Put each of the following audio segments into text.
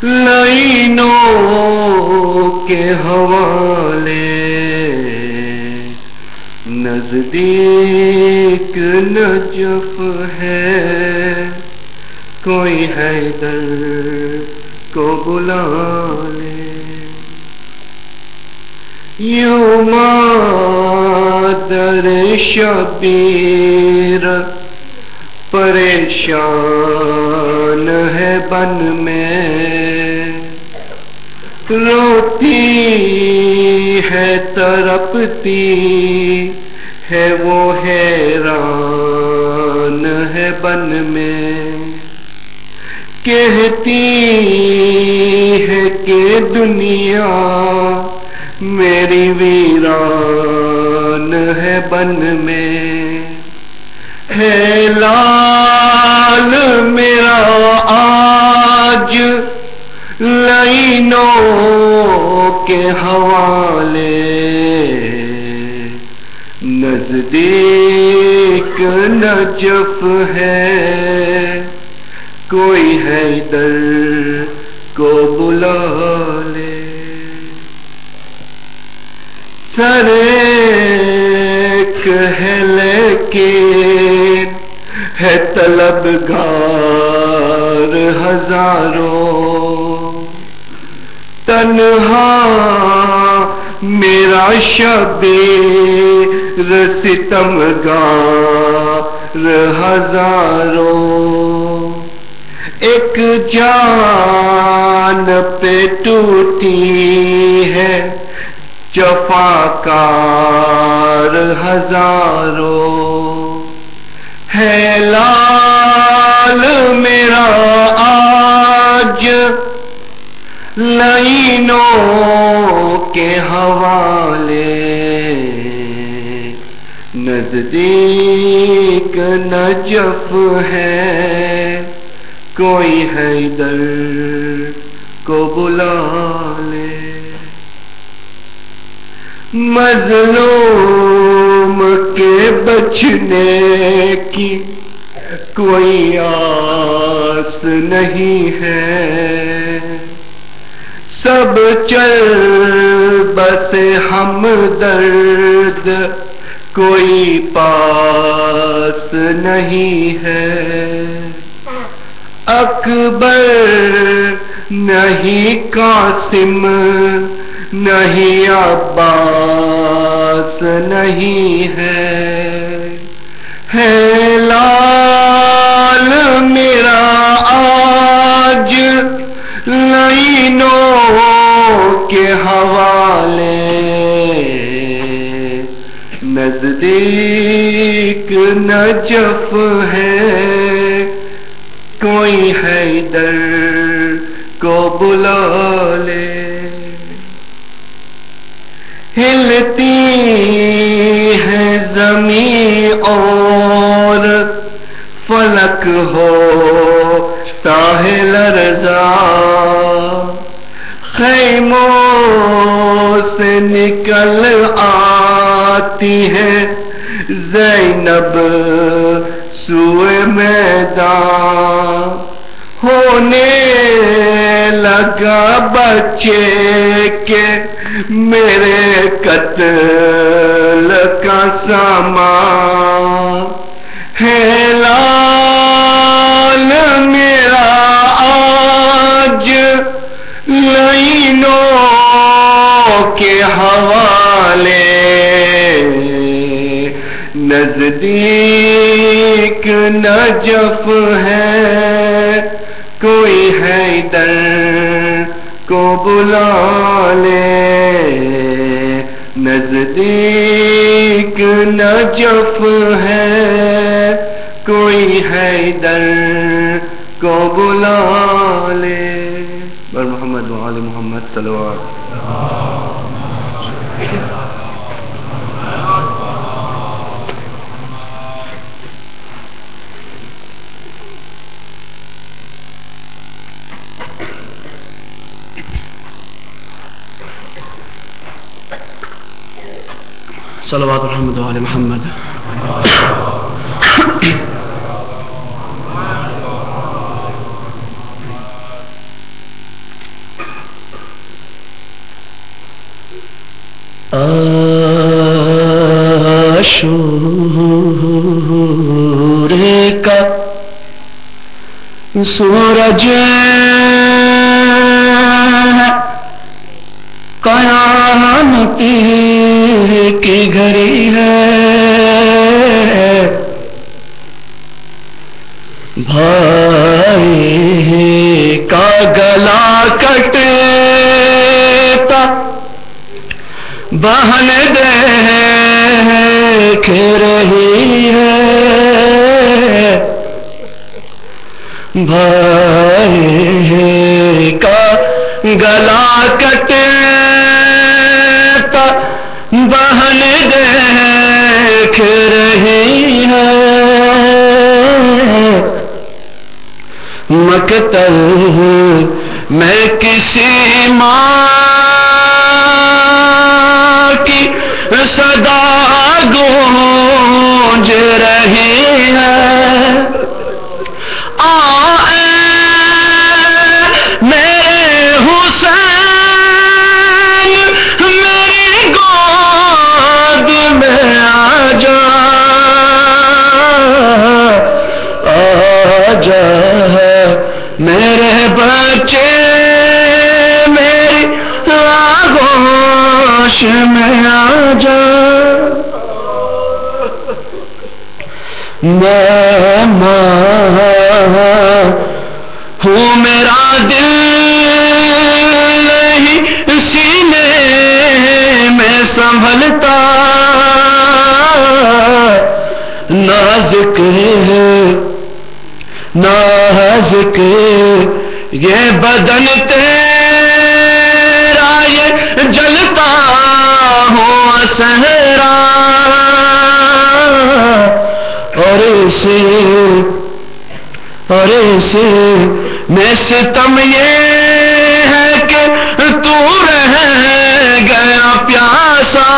لائنوں کے حوالے نزدیک نجف ہے، کوئی حیدر کو بلا لے۔ یوں مادر شبیر پریشان ہے بن میں، روتی ہے تڑپتی ہے وہ حیران ہے بن میں، کہتی ہے کہ دنیا میری ویران ہے بن میں، ہے لال میرا آج لائنوں کے حوالے، نزدیک نجف ہے، کوئی حیدر کو بلا لے۔ سریک ہے لیکن ہے طلبگار ہزاروں، تنہا میرا شبیر ستمگار ہزاروں، ایک جان پہ ٹوٹی ہے جفاکار ہزاروں، ہے لال میرا آج لائنوں کے حوالے، نزدیک نجف ہے، کوئی حیدر کو بلا لے۔ مظلوم کے بچنے کی کوئی آس نہیں ہے، سب چل بسے ہمدرد کوئی پاس نہیں ہے، اکبر نہیں قاسم نہیں عباس نہیں ہے، لال میرا آج لائنوں کے حوالے، نزدیک نجف ہے، کوئی حیدر کو بلا لے۔ ہلتی ہے زمین اور فلک ہوتا ہے لرزا، خیموں سے نکل آتی ہے زینب سوئے میدان، ہونے لگا بچے کے میرے قتل کا سامان، ہے لال میرا آج لائنوں کے حوالے، نزدیک نجف ہے، کوئی حیدر کو بلا لے، نزدیک نجف ہے، کوئی حیدر کو بلا لے۔ بر محمد وآل محمد صلوات۔ صلوات محمد وآل محمد۔ عاشور کا سورج قیامت کی گھڑی ہے، بھائی کا گلا کٹتا بہن دیکھ رہی ہے، بھائی کا گلا کٹتا بہن دیکھ رہی ہے، مقتل میں کسی ماں کی صدا گونج رہی ہے، میرے حسین میری گود میں آ جا، آ جا میرے بچے میری آغوش میں آ جا، میں ماں ہوں میرا دل نہیں سینے میں سنبھلتا، نازک نازک یہ بدن تیرا یہ جلتا ہوں صحرا، اور اسے میں ستم یہ ہے کہ تو رہ گیا پیاسا،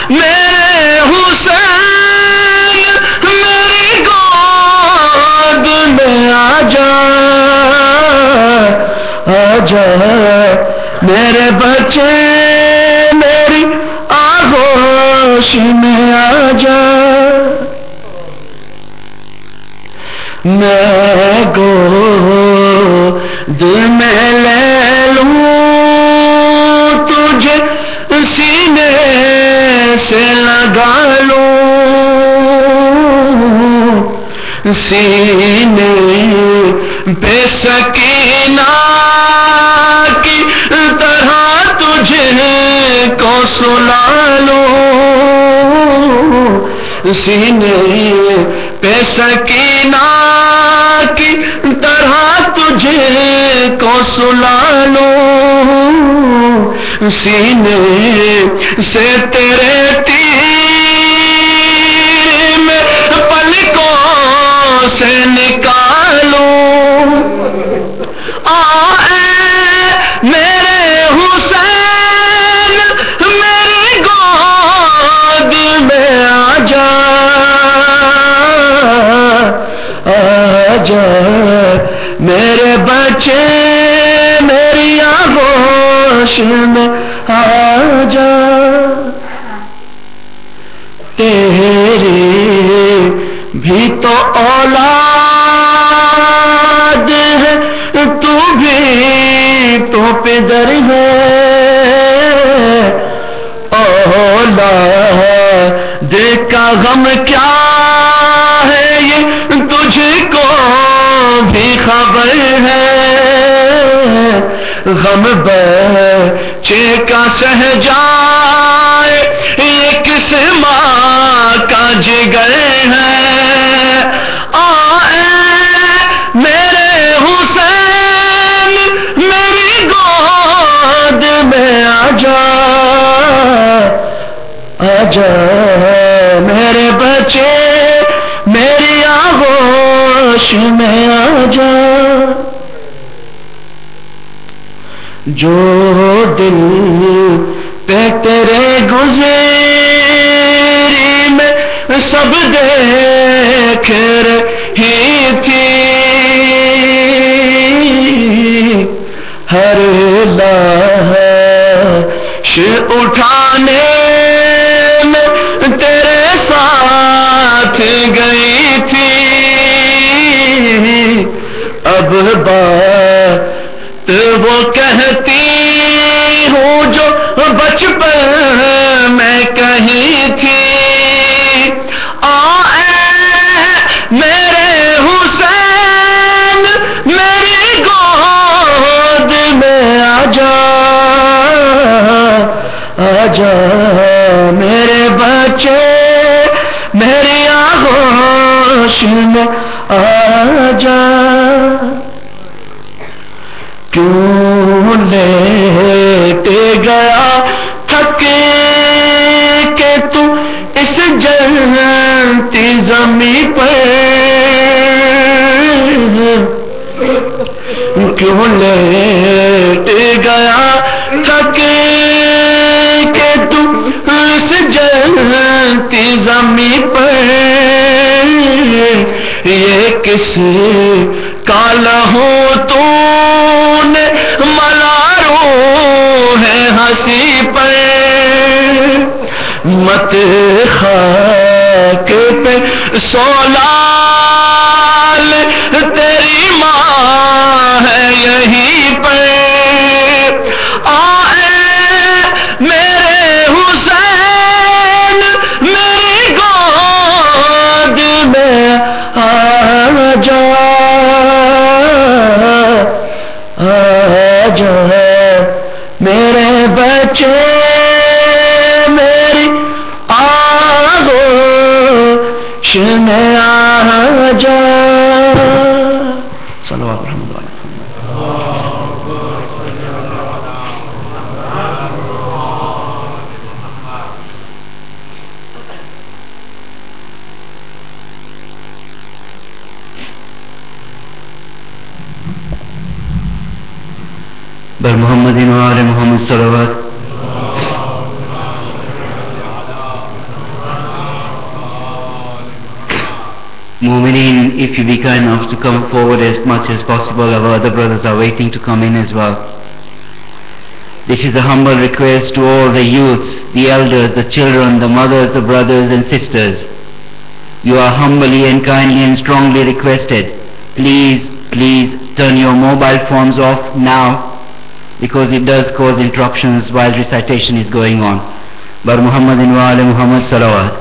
میرے حسین میری گود میں آ جا، آ جا میرے بچے میری آغوش میں آ جا، میں گود میں لے لوں تجھے سینے سے لگا لوں، سینے پہ سکینہ کی طرح تجھے کو سلا لوں، سینے پہ سکینہ کی طرح تجھے کو سلا لوں، سینے سے تیرے تیر میں پلکوں سے نکالوں، میرے حسین میری گود میں آ جا، آ جا میرے بچے میری آغوش میں آ جا، تیری بھی تو اولاد ہے، تو بھی تو پدر ہے، اولاد کا غم کیا ہے یہ تجھ کو بھی خبر ہے، غم بچے کا سہ جائے یہ کس ماں کا جگر ہے، میرے حسین میری گود میں آ جا، آ جا میرے بچے میری آغوش میں آ جا، جو دل پہ تیرے گزری میں سب دیکھ رہی تھی، ہر لمحہ اٹھانے میں تیرے ساتھ گئی تھی، اب بات وہ کہتی ہوں جو بچپن میں کہی تھی، میرے حسین میری گود میں آجا، آجا میرے بچے میری آغوش میں آجا، کیوں لیٹے گیا تھک کے تو اس جلتی زمین پر، کیوں لیٹ گیا تھک کے تو اس جلتی زمین پر، یہ کس کا لہو تو نے ملارو ہے ہنسی پر، مت خاک پہ سولال تیری ماں ہے یہیں پر، آئے میرے حسین میری گود میں آجا، آجا میرے بچے میری آغوش میں آجا، صلوات محمد علیہ۔ بر محمد و آل محمد صلوات۔ Mu'mineen, if you be kind enough to come forward as much as possible, our other brothers are waiting to come in as well. This is a humble request to all the youths, the elders, the children, the mothers, the brothers and sisters. You are humbly and kindly and strongly requested. Please, please turn your mobile phones off now, because it does cause interruptions while recitation is going on. Bar Muhammadin wa ala Muhammad salawat.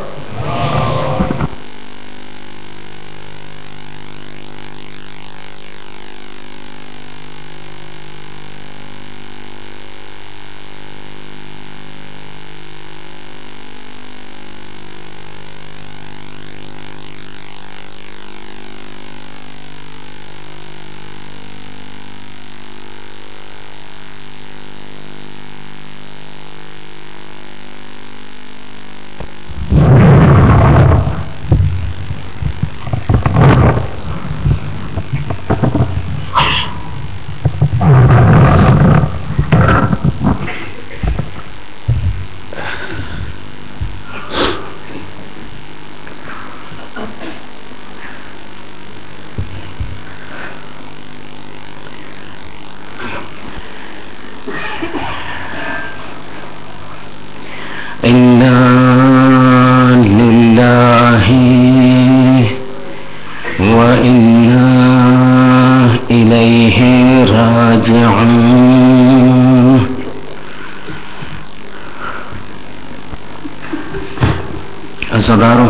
Azadaro,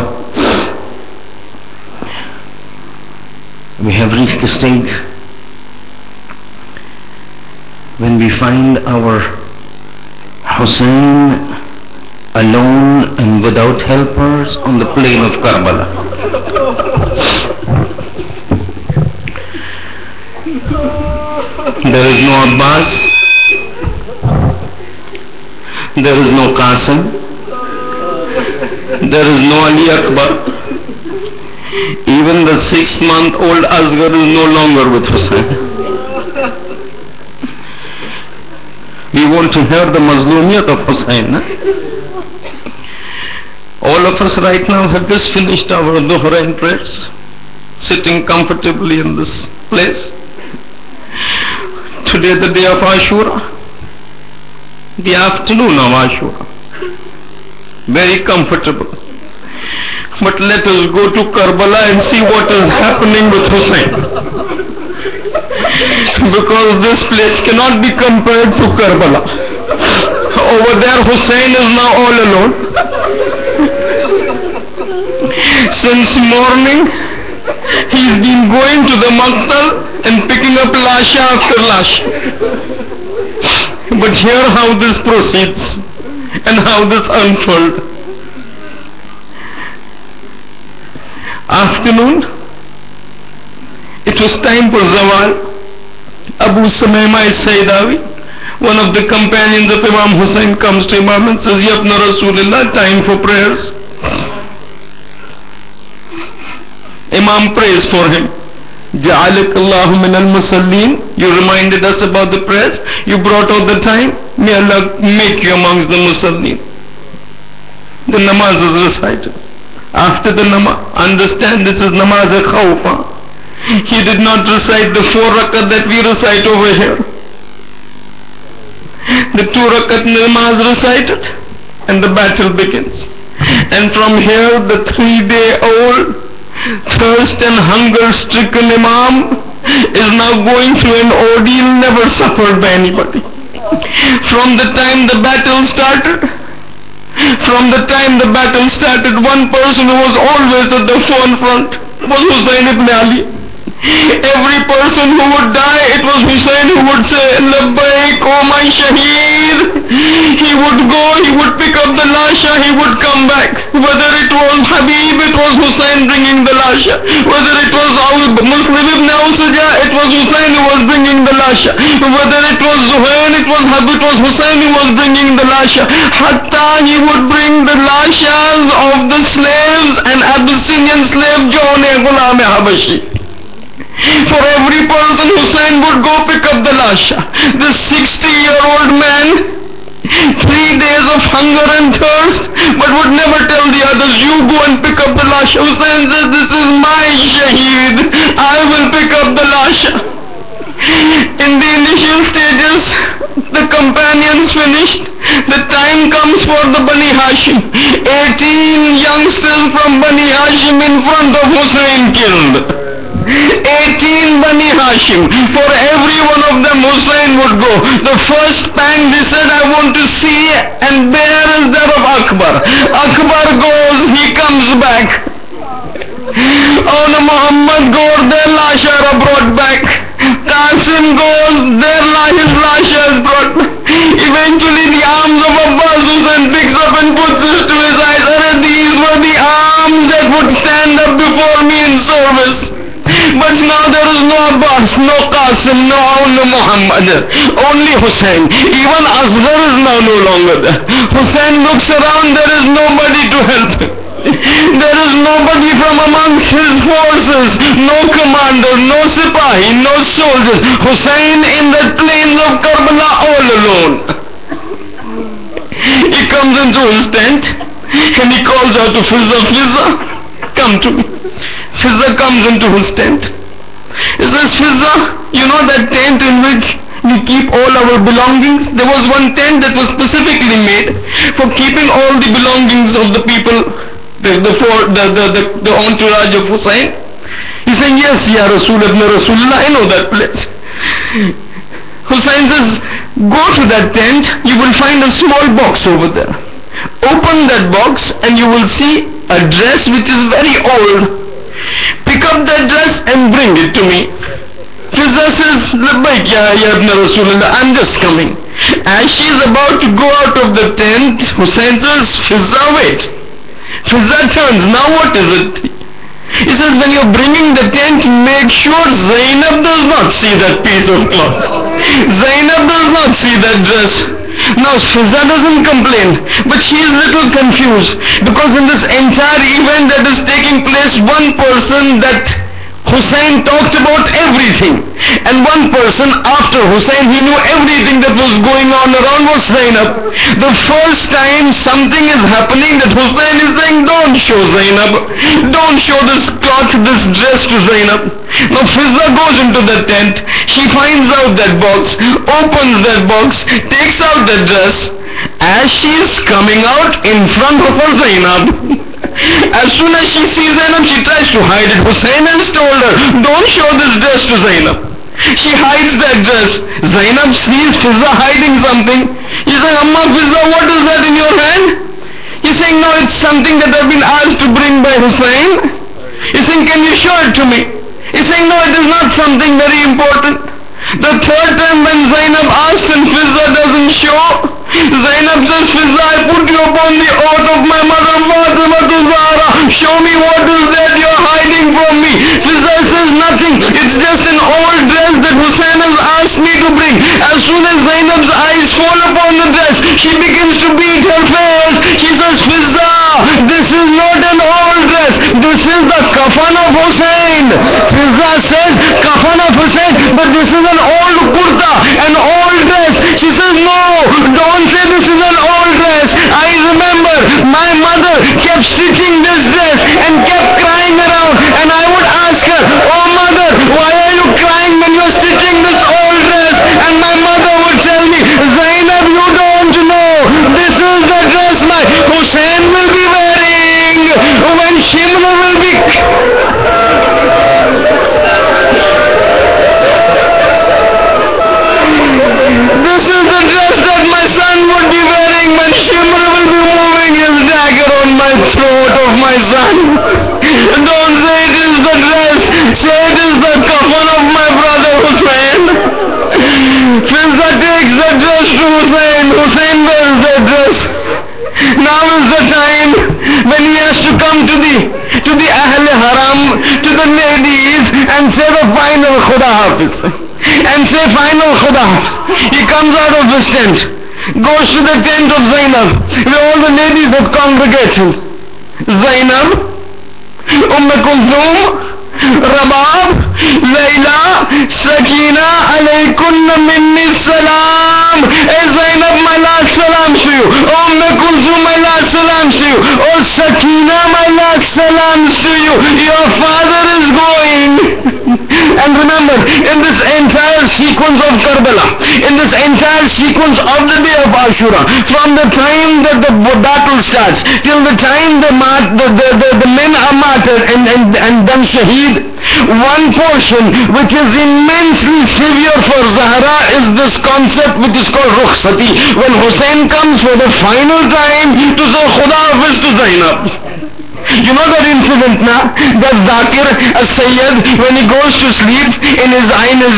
we have reached the stage when we find our Hussein alone and without helpers on the plain of Karbala. There is no Abbas, there is no Qasim, there is no Ali Akbar. Even the 6-month-old Asghar is no longer with Hussein. We want to hear the Mazlumiyat of Hussein. All of us right now have just finished our Dhuhr and prayers, sitting comfortably in this place. Today the day of Ashura. the afternoon of Ashura. Very comfortable. But let us go to Karbala and see what is happening with Hussein. Because this place cannot be compared to Karbala. Over there Hussein is now all alone. Since morning he's been going to the Maqtal and picking up lasha after lasha. But hear how this proceeds and how this unfolds. Afternoon, it was time for Zawal. Abu Samaima Sayyidawi, one of the companions of Imam Hussein, comes to Imam and says, Ya Ibn Rasulullah, time for prayers. Imam prays for him. Ja'alak Allahu min al-musallin. You reminded us about the prayers. You brought out the time. May Allah make you amongst the musallin. The namaz is recited. After the namaz, understand this is namaz al-khawfa. He did not recite the 4 rakat that we recite over here. The 2 rakat namaz recited and the battle begins. And from here the 3-day-old thirst and hunger stricken Imam is now going through an ordeal never suffered by anybody. From the time the battle started, one person who was always at the forefront was Hussein ibn Ali. Every person who would die, it was Hussein who would say, Labbaik, oh my shaheed. He would go, he would pick up the lasha, he would come back. Whether it was Habib, it was Hussein bringing the lasha. Whether it was Muslim ibn Awsaja, it was Hussein who was bringing the lasha. Whether it was Zuhair, it was Hussein who was bringing the lasha. Hatta he would bring the lashas of the slaves and Abyssinian slave John Ghulam Habashi. For every person Hussein would go pick up the lasha. The 60-year-old man, 3 days of hunger and thirst, but would never tell the others, you go and pick up the lasha. Hussein says, this is my shaheed. I will pick up the lasha. In the initial stages, the companions finished. The time comes for the Bani Hashim. 18 youngsters from Bani Hashim in front of Hussein killed. 18 Bani Hashim. For every one of them Hussein would go. The first pang they said, I want to see and bear is that of Akbar. Akbar goes, he comes back. Oh no, Muhammad goes, their lasha are brought back. Qasim goes, his lasha is brought back. Eventually the arms of Abbas Hussein picks up and puts this to his eyes. And these were the arms that would stand up before me in service. But now there is no Abbas, no Qasim, no Muhammad, only Hussein. Even Asghar is now no longer there. Hussein looks around, there is nobody to help him. There is nobody from amongst his forces, no commander, no sipahi, no soldiers. Hussein in the plains of Karbala all alone. He comes into his tent and he calls out to Fizza, come to me. Fizza comes into his tent. He says, Fizza, you know that tent in which we keep all our belongings? There was one tent that was specifically made for keeping all the belongings of the people, the entourage of Hussein. He said, yes, Ya Rasul ibn Rasulullah, I know that place. Hussein says, go to that tent, you will find a small box over there. Open that box and you will see a dress which is very old. Pick up that dress and bring it to me. Fizza says, Labbaik ya Ibn Rasulullah, I'm just coming. As she is about to go out of the tent, Hussein says, Fizza, wait. Fizza turns, now what is it? He says, when you're bringing the tent, make sure Zainab does not see that piece of cloth. Zainab does not see that dress. Now Fizza doesn't complain, but she is a little confused, because in this entire event that is taking place, one person that Hussein talked about everything, And one person after Hussein, he knew everything that was going on around was Zainab. The first time something is happening that Hussein is saying, don't show Zainab. Don't show this cloth, this dress to Zainab. Now Fizza goes into the tent. She finds out that box, opens that box, takes out the dress. As she is coming out in front of her Zainab, as soon as she sees Zainab, she tries to hide it. Hussein has told her, don't show this dress to Zainab. She hides that dress. Zainab sees Fizza hiding something. She says, Amma Fizza, what is that in your hand? He's saying, no, it's something that I've been asked to bring by Hussein. He's saying, can you show it to me? He's saying, no, it is not something very important. The third time when Zainab asks and Fizza doesn't show, Zainab says, Fizza, I put you upon the oath of my mother Fatima to Zahra. Show me what is that you're hiding from me. Fizza says, nothing. It's just an old dress that Hussein has asked me to bring. As soon as Zainab's eyes fall upon the dress, she begins to beat her face. She says, Fizza, this is not an old dress. This is the kafan of Hussein. Fizza says, kafan of Hussein, but this is an old kurta, an old dress. She says, no, don't say this is an old dress. I remember my mother kept stitching this dress and kept crying around, and I would ask her, oh mother, why are you crying when you're stitching this old dress? And my mother would tell me, Zainab, you don't know, this is the dress my Hussein will be wearing when Shimla will be... This is the dress that my son would be wearing when Shimra will be moving his dagger on my throat of my son. Don't say it is the dress, say it is the kafan of my brother Hussein. Fizza takes the dress to Hussein. Hussein wears the dress. Now is the time when he has to come to the Ahl Haram, to the ladies, and say the final Khuda Hafiz. And say final Khuda Hafiz. He comes out of his tent, goes to the tent of Zainab, where all the ladies have congregated. Zainab, Kulthum, Rabab, Layla, Sakina, alaykunna minni salam. Hey Zainab, my last salam to you. Kulthum, my last salam to you. Oh Sakina, my last salam to you. Your father is going. And remember, in this entire sequence of Karbala, in this entire sequence of the day of Ashura, from the time that the battle starts till the time the men are martyred and done shaheed, one portion which is immensely severe for Zahra is this concept which is called Rukhsati. When Hussein comes for the final time to say Khuda Hafiz to Zainab. You know that incident now? That Zakir as-Sayyid, when he goes to sleep, in his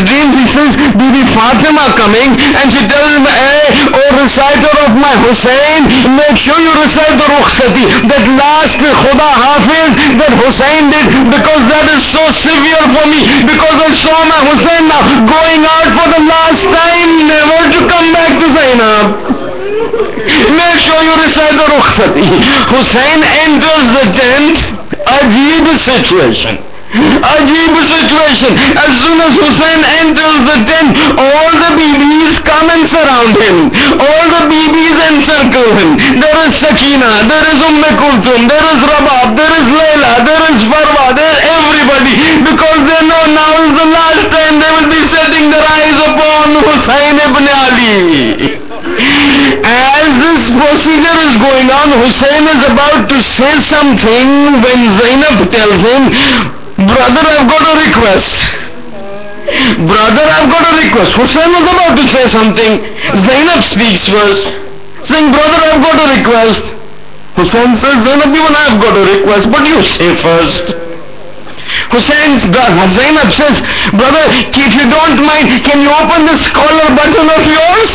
dreams, he says, Bibi Fatima coming, and she tells him, hey, oh reciter of my Hussein, make sure you recite the Rukhsati, that last Khuda Hafiz that Hussein did, because that is so severe for me, because I saw my Hussein now going out for the last time, never to come back to Zainab. Make sure you recite the Rukhsati. Hussein enters the tent. Ajeeb situation. Ajeeb situation. As soon as Hussein enters the tent, all the bibis come and surround him. All the bibis encircle him. There is Sakina, there is Kulthum, there is Rabab, there is Layla, there is Farwa, there is everybody. Because they know now is the last time they will be setting their eyes upon Hussein ibn Ali. As this procedure is going on, Hussein is about to say something when Zainab tells him, brother, I've got a request. Brother, I've got a request. Hussein was about to say something. Zainab speaks first, saying, brother, I've got a request. Hussein says, Zainab, even I've got a request, but you say first. Zainab says, brother, if you don't mind, can you open this collar button of yours?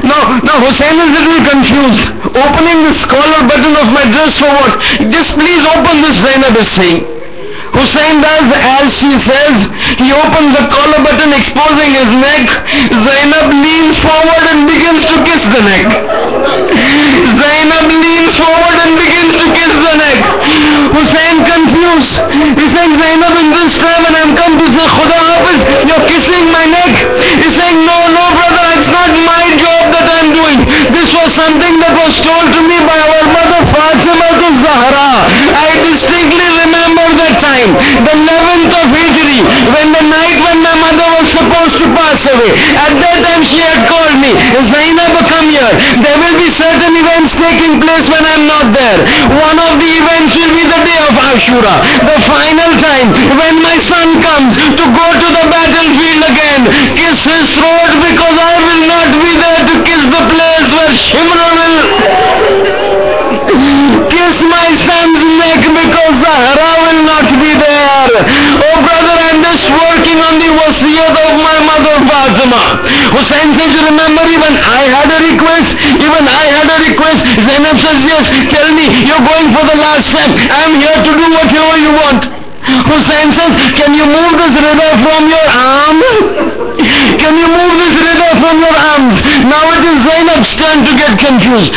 Now Hussein is a little confused. Opening this collar button of my dress for what? Just please open this, Zainab is saying. Hussein does as she says. He opens the collar button, exposing his neck. Zainab leans forward and begins to kiss the neck. Zainab leans forward and begins to kiss the neck. Hussein confused. He says, Zainab, in this time when I'm come to say Khuda Hafiz, your At that time she had called me, Zainab, come here. There will be certain events taking place when I'm not there. One of the events will be the day of Ashura, the final time when my son comes to go to the battlefield again. Kiss his throat because I will not be there to kiss the place where Shimra will. Kiss my son's neck because Zahra will not be there. Oh brother, I'm just working on the wasiyat of my mother Fatima. Hussain says, remember, even I had a request. Zainab says, yes, tell me, you're going for the last time. I'm here to do whatever you want. Hussain says, can you move this rida from your arms? Can you move this rida from your arms? Now it is Zainab's turn to get confused.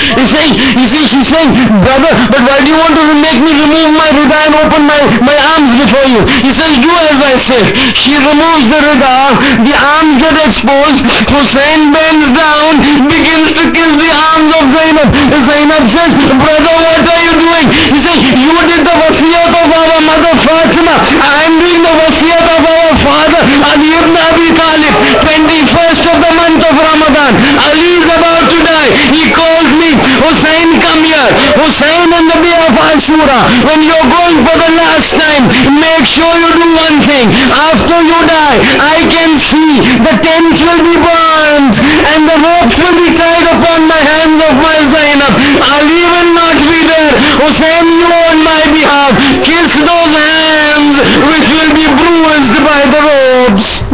She's saying, brother, but why do you want to make me remove my rida and open my arms before you? He says, do as I say. She removes the rida, the arms get exposed. Hussain bends down, begins to kiss the arms of Zainab. Zainab says, brother, what are you doing? He says, you did the wasiyat of our mother Fatima. I am doing the wasiyat of our father Ali ibn Abi Talib. 21st of the month of Ramadan. Ali is about to die. He calls me, Hussain, come here. Hussain, on the day of Ashura, when you're going for the last time, make sure you do one thing. After you die, I can see the tents will be burned and the ropes will be tied upon my hands of my Zainab. Ali will not be there. Hussain, you on my behalf, kiss those hands which will be bruised by the ropes.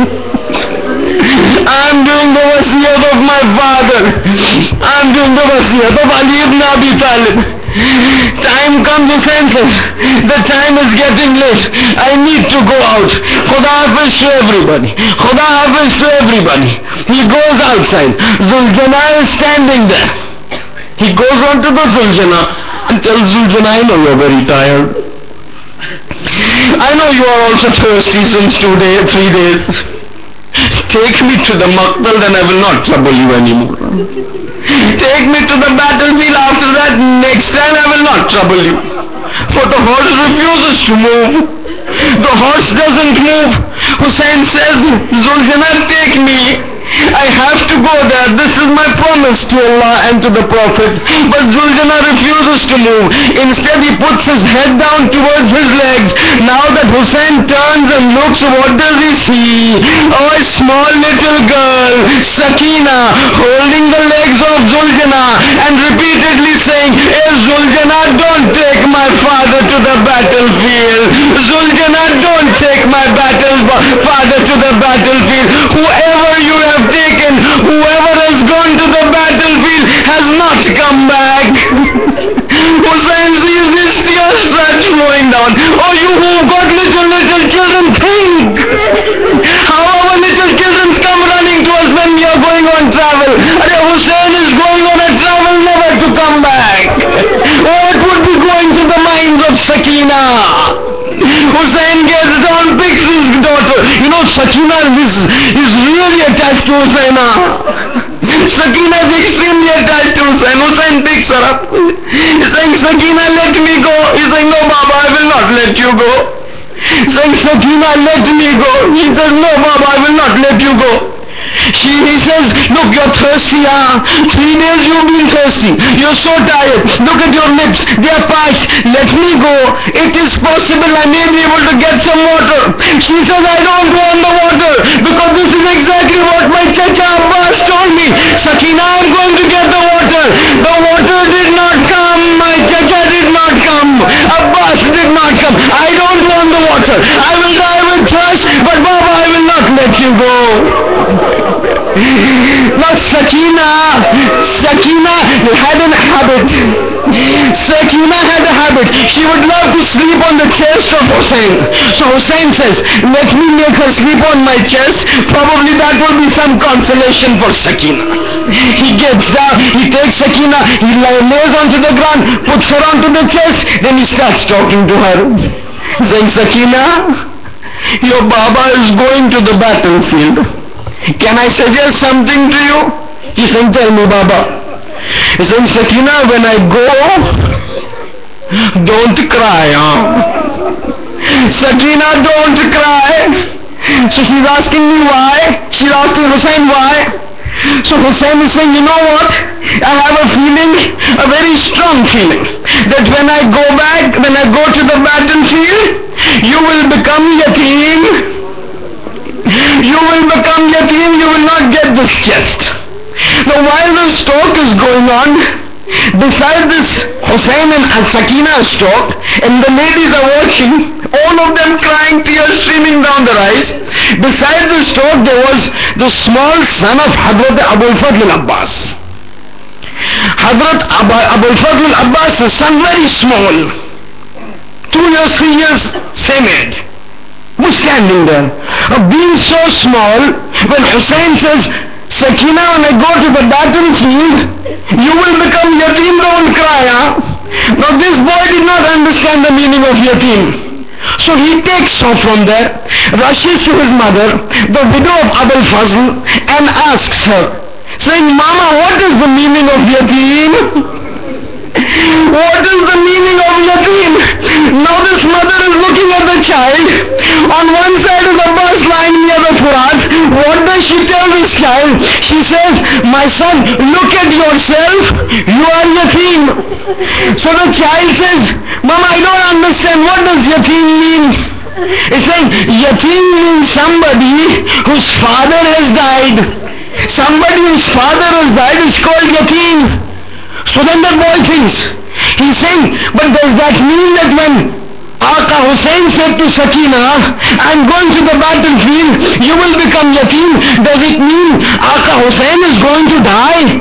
I'm doing the wasiyat of my father. I'm doing the wasiyat of Ali ibn Abi Talib. Time comes, Hussain says, the time is getting late. I need to go out. Khuda Hafiz to everybody. Khuda Hafiz to everybody. He goes outside. Zuljana is standing there. He goes on to the Zuljana and tells Zuljana, I know you're very tired. I know you are also thirsty since 3 days. Take me to the Maqtal, then I will not trouble you anymore. Take me to the battlefield, after that, next time I will not trouble you. For the horse refuses to move. The horse doesn't move. Hussain says, Zuljana, take me. I have to go there. This is my promise to Allah and to the Prophet. But Zuljana refuses to move. Instead, he puts his head down towards his legs. Now that Hussain turns and looks, what does he see? Oh, a small little girl, Sakina, holding the legs of Zuljana and repeatedly saying, hey Zuljana, don't take my father to the battlefield. Zuljana, don't take my father to the battlefield. Whoever you have taken, whoever has gone to the battlefield has not come back. Hussain sees these tears start flowing down. Oh, you who've got little children, think how our little children come running to us when we are going on travel. Hussain is going on a travel never to come back. What would be going through the minds of Sakina? Hussain gets down, picks his daughter. You know, Sakina is really attached to Hussain. Sakina is extremely attached to Hussain. Hussain picks her up. He's saying, Sakina, let me go. He's saying, no, Baba, I will not let you go. He's saying, Sakina, let me go. He says, no, Baba, I will not let you go. He says, look, you're thirsty, 3 days you've been thirsty. You're so tired. Look at your lips. They are parched. Let me go. It is possible I may be able to get some water. She says, I don't want the water because this is exactly what my Chacha Abbas told me. Sakina, I'm going to get the water. The water did not come. My Chacha did not come. Abbas did not come. I don't want the water. I will die with thirst, but Baba, I will not let you go. Now Sakina had a habit. Sakina had a habit. She would love to sleep on the chest of Hussain. So Hussain says, let me make her sleep on my chest. Probably that will be some consolation for Sakina. He gets down, he takes Sakina, he lays onto the ground, puts her onto the chest, then he starts talking to her. Saying, Sakina, your Baba is going to the battlefield. Can I suggest something to you? He said, tell me, Baba. He said, Sakina, when I go, don't cry. Sakina, don't cry. So she's asking me why. She's asking Hussein why. So Hussein is saying, you know what? I have a feeling, a very strong feeling, that when I go back, when I go to the battlefield, you will become yatim. You will become yatim, you will not get this chest. Now while this talk is going on, beside this Hussein and Sakina's talk, and the ladies are watching, all of them crying, tears streaming down their eyes. Beside this talk, there was the small son of Hazrat Abul Fadl al-Abbas. Hazrat Abul Fadl al-Abbas, the son, very small, 2 years, 3 years, same age, was standing there. Being so small, when Hussein says, Sakina, when I go to the battlefield, you will become yatim, don't cry, huh? Now this boy did not understand the meaning of yatim. So he takes off from there, rushes to his mother, the widow of Abul Fazl, and asks her, saying, Mama, what is the meaning of yatim? What is the meaning of yatim? Now this mother is looking at the child. On one side is Abbas lying near the Furat. What does she tell this child? She says, my son, look at yourself. You are yatim. So the child says, Mama, I don't understand. What does yatim mean? It's like yatim means somebody whose father has died. Somebody whose father has died is called yatim. So then the boy thinks, he's saying, but does that mean that when Aqa Hussein said to Sakina, I'm going to the battlefield, you will become yatim, does it mean Aqa Hussein is going to die?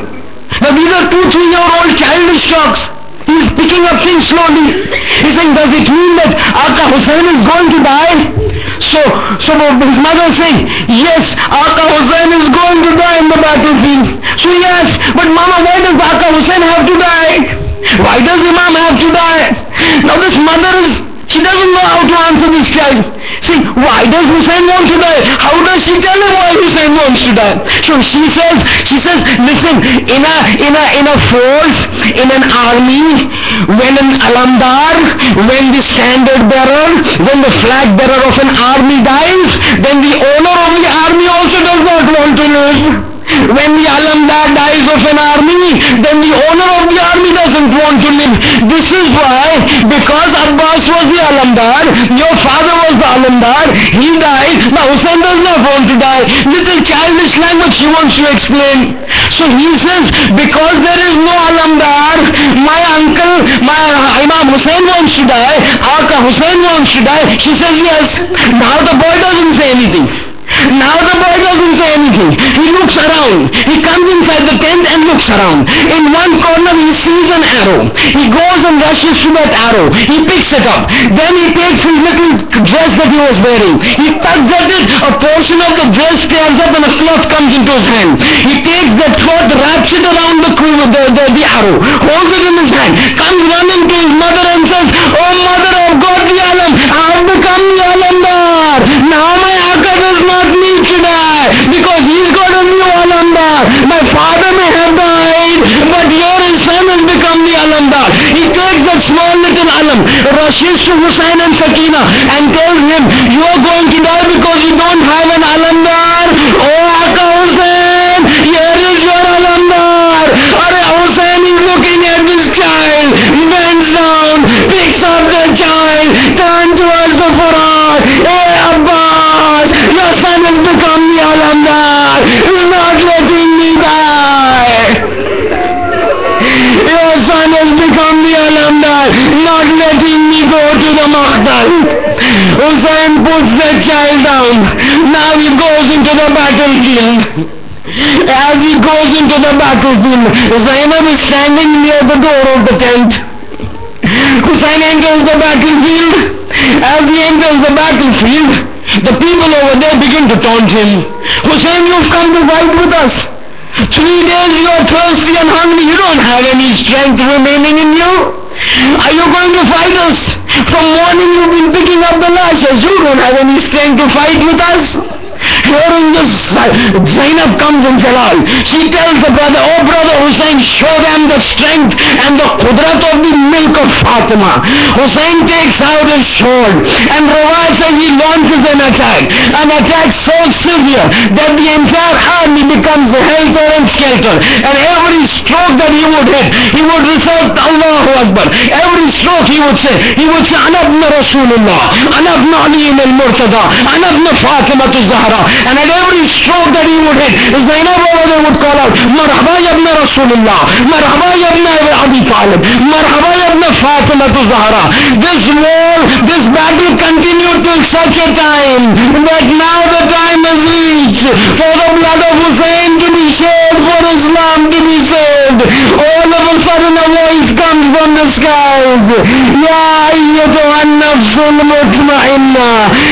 Now these are 2-3-year-old childish talks. He's picking up things slowly. He's saying, does it mean that Aqa Hussein is going to die? So his mother is saying, yes, Aqa Hussein is going to die in the battlefield. So yes, but Mama, why does Aqa Hussein have to die? Why does Imam have to die? Now this mother she doesn't know how to answer this child. See, why does Hussein want to die? How does she tell him why Hussein wants to die? So she says, listen, in a force, in an army, when an alamdar, when the standard bearer, when the flag bearer of an army dies, then the owner of the army also does not want to live. When the alamdar dies of an army, then the owner of the army doesn't want to live. This is why, because Abbas was the alamdar, your father was the alamdar, he died, now Hussein does not want to die. Little childish language she wants to explain. So he says, because there is no alamdar, my uncle, my Imam Hussein wants to die, Aqa Hussein wants to die. She says yes. Now the boy doesn't say anything. Now the boy doesn't say anything. He looks around. He comes inside the tent and looks around. In one corner he sees an arrow. He goes and rushes to that arrow. He picks it up. Then he takes his little dress that he was wearing. He tugs at it. A portion of the dress tears up and a cloth comes into his hand. He takes that cloth, wraps it around the arrow, holds it in his hand, comes running to his mother and says, oh mother, I've got the alam. I've become the alamdar. Now my Aqa does not need to die because he's got a new alamdar. My father may have died, but your son has become the alamdar. He takes that small little alam, rushes to Hussein and Sakina and tells him, you are going to die because you don't have an alamdar. Oh Aqa Hussein, here is your alamdar. Hussein is looking at this child, bends down, picks up the child, turns towards the Furat. Hey Abbas, your son has become the alamdar. He's not letting me die. Your son has become the alamdar, not letting me go to the Maqtal. Hussein puts the child down. Now he goes into the battlefield. As he goes into the battlefield, Zainab is standing near the door of the tent. Hussein enters the battlefield. As he enters the battlefield, the people over there begin to taunt him. Hussein, you've come to fight with us. 3 days you are thirsty and hungry. You don't have any strength remaining in you. Are you going to fight us? From morning you've been picking up the lashes. You don't have any strength to fight with us. Hearing this, Zainab comes in Jalal. She tells the brother, oh brother Hussein, show them the strength and the qudrat of the milk of Fatima. Hussein takes out his sword, and Rawat says he launches an attack so severe that the entire army becomes helter and skelter, and every stroke that he would hit, he would recite Allahu Akbar. Every stroke he would say Ana ibn Rasulullah, Ana ibn Ali al-Murtada, Ana ibn Fatima Zahra, and at every stroke that he would hit, Zainab over there would call out Marhaba ya ibn Rasulullah, Marhaba ya ibn Abi Talib, Marhaba ya ibn Fatima Zahra. This battle continued till such a time that now the time has reached for the blood of Hussein to be shed, for Islam to be saved. All of a sudden a voice comes from the skies. Ya ayyatuhan nafsul mutma'inna,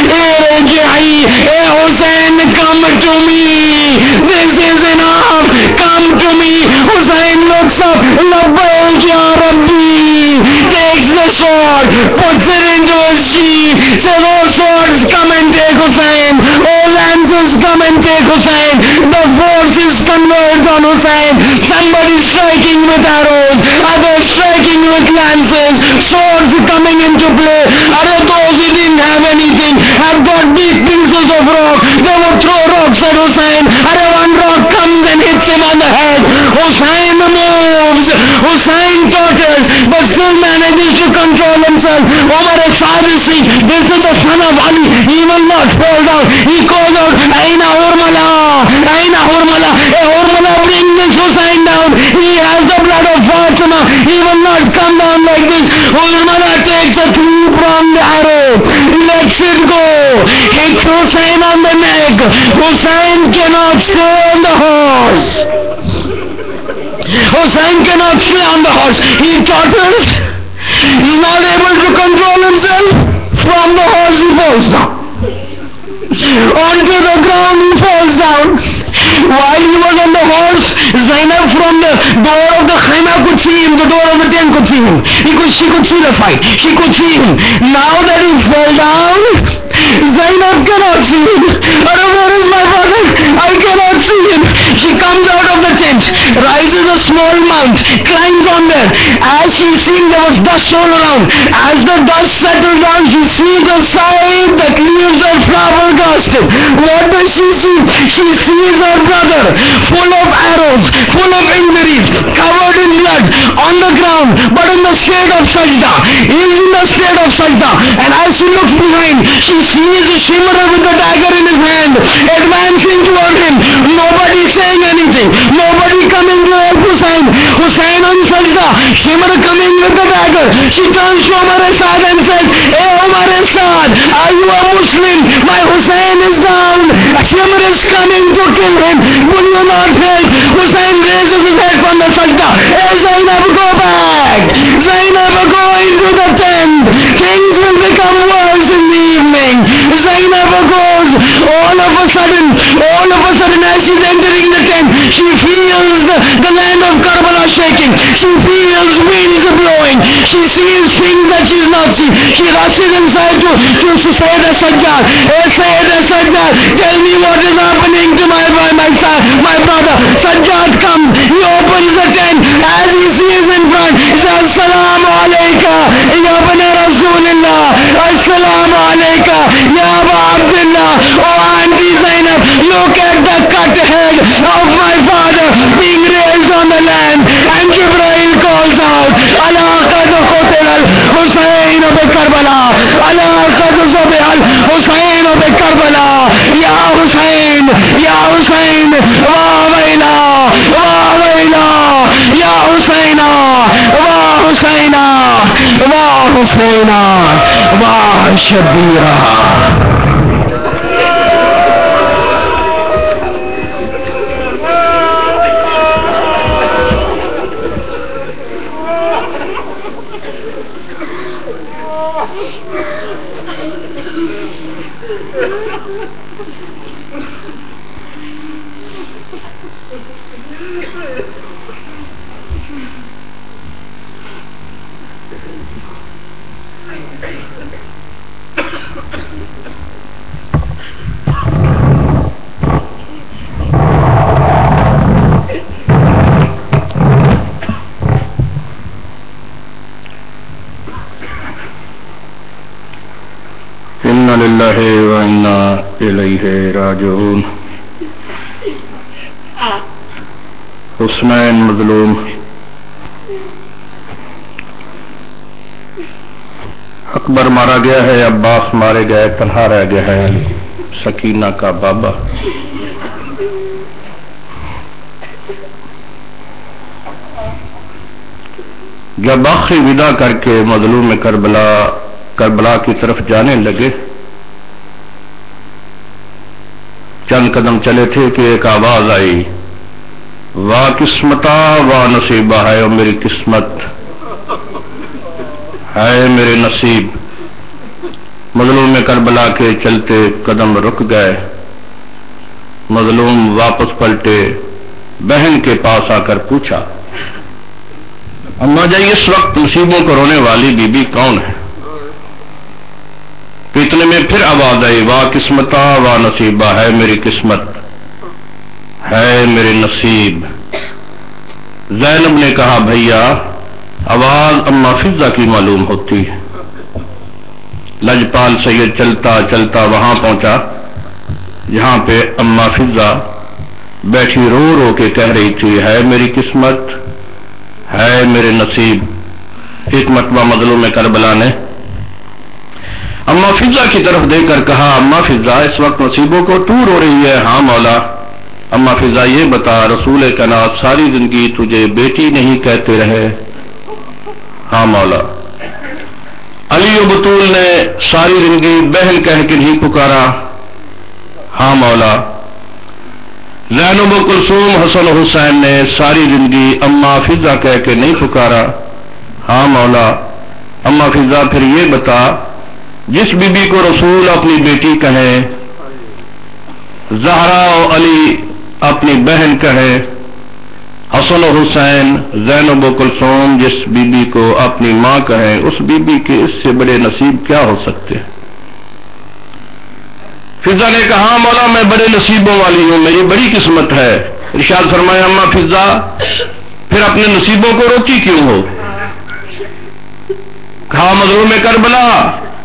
irji'i, Hussein, come to me. This is enough. Come to me. Hussein looks up. Labbaik ya Rabbi. Takes the sword, puts it into his sheath, says, oh swords, come and take Hussein. Oh lances, come and take Hussein. The force is converged on Hussein. Somebody striking with arrows, others striking with lances, swords coming into play. Other those who didn't have anything have got big pieces of rock. They would throw rocks at Hussein. Other one rock comes and hits him on the head. Hussein moves. Hussein totters, but still manages to control himself. Umar al-Farisi, this is the son of Ali. He will not fall down. He calls out, Aina Urmala, Aina Urmala. Hey Urmala, bring this Hussein down. He has the blood of Fatima. He will not come down like this. Urmala takes a three-pronged arrow, lets it go, hits Hussein on the neck. Hussein cannot stay on the horse. Hussein cannot stay on the horse. He totters. He's not able to control himself. From the horse he falls down. Onto the ground he falls down. While he was on the horse, Zainab from the door of the khayma could see him, the door of the tent could see him. She could see the fight. She could see him. Now that he fell down, Zainab cannot see him. Where is my father? I cannot see him. She comes out of the tent, rises a small mount, climbs on there. As she's seeing, there was dust all around. As the dust settled down, she sees a side that leaves her flabbergasted. What does she see? She sees her brother, full of arrows, full of injuries, covered in blood, on the ground, but in the state of sajda. He is in the state of sajda. And as she looks behind, she sees a shimmerer with a dagger in his hand, advancing toward him. Nobody saying anything. Nobody coming to help Hussein. Hussein on sajda, shimmerer coming with the dagger. She turns to Umar Asad and says, hey Umar Asad, are you a Muslim? My Hussein is down. A shimmerer is coming to kill him. Will you not help? Hussein raises his head from the sajda. Hey Zainab, go back. Zainab, go into the tent. Things will become worse in the evening. Zainab goes. All of a sudden as she's entering the tent, she feels the land of Karbala shaking. She feels winds blowing. She sees things that she's not seen. She rushes inside to Sayyid Sajjad. Hey Sayyid Sajjad, tell me what is happening to my brother. Sajjad comes. He opens the tent. As he sees in front, he says, Assalamu alayka, ya bani Rasulillah. Assalamu alayka, ya Aba Abdullah. Oh Auntie Zainab, look at the cut head of my father being raised on the land. And Jibreel calls out, Ala qad qutil al-Husayn bi Karbala. Ala qad zubiha al-Husayn bi Karbala. Ya Husayn, Ya Husayn, wa wayla, wa wayla, Ya Husayna, wa Husayna, wa Husayna, wa Shabira. الیہ راجعون. حسنین مظلوم، اکبر مارا گیا ہے، عباس مارے گئے، طلحہ رہ گیا ہے، سکینہ کا بابا. جب آخری ودا کر کے مظلوم کربلا کی طرف جانے لگے، چند قدم چلے تھے کہ ایک آواز آئی، واہ قسمتا واہ نصیبہ، ہے اور میری قسمت، ہے میرے نصیب. مظلوم کربلا کے چلتے قدم رک گئے. مظلوم واپس پلٹے، بہن کے پاس آ کر پوچھا، اماں جی اس وقت نصیبوں کو رونے والی بی بی کون ہے؟ اتنے میں پھر آواز آئی، واہ قسمتا واہ نصیبہ، ہے میری قسمت، ہے میرے نصیب. زینب نے کہا، بھیا آواز اماں فضہ کی معلوم ہوتی ہے. لجپال سید چلتا چلتا وہاں پہنچا جہاں پہ اماں فضہ بیٹھی رو رو کے کہہ رہی تھی، ہے میری قسمت، ہے میرے نصیب. ایک مرتبہ مظلوم کربلا نے اماں فضہ کی طرف دے کر کہا، اماں فضہ اس وقت نصیبوں کو تو رو رہی ہے؟ ہاں مولا. اماں فضہ یہ بتا، رسول کائنات ساری زندگی تجھے بیٹی نہیں کہتے رہے؟ ہاں مولا. علی و بطول نے ساری زندگی بہن کہہ کے نہیں پکارا؟ ہاں مولا. زینب و کلثوم حسن و حسین نے ساری زندگی اماں فضہ کہہ کے نہیں پکارا؟ ہاں مولا. اماں فضہ پھر یہ بتا، جس بی بی کو رسول اپنی بیٹی کہے، زہرا و علی اپنی بہن کہے، حسن و حسین، زینب و کلثوم جس بی بی کو اپنی ماں کہے، اس بی بی کے اس سے بڑے نصیب کیا ہو سکتے ہیں؟ فضہ نے کہا، مولا میں بڑے نصیبوں والی ہوں، میری بڑی قسمت ہے. ارشاد فرمایا، اماں فضہ پھر اپنے نصیبوں کو روتی کیوں ہو؟ کہا مظلوم کربلا،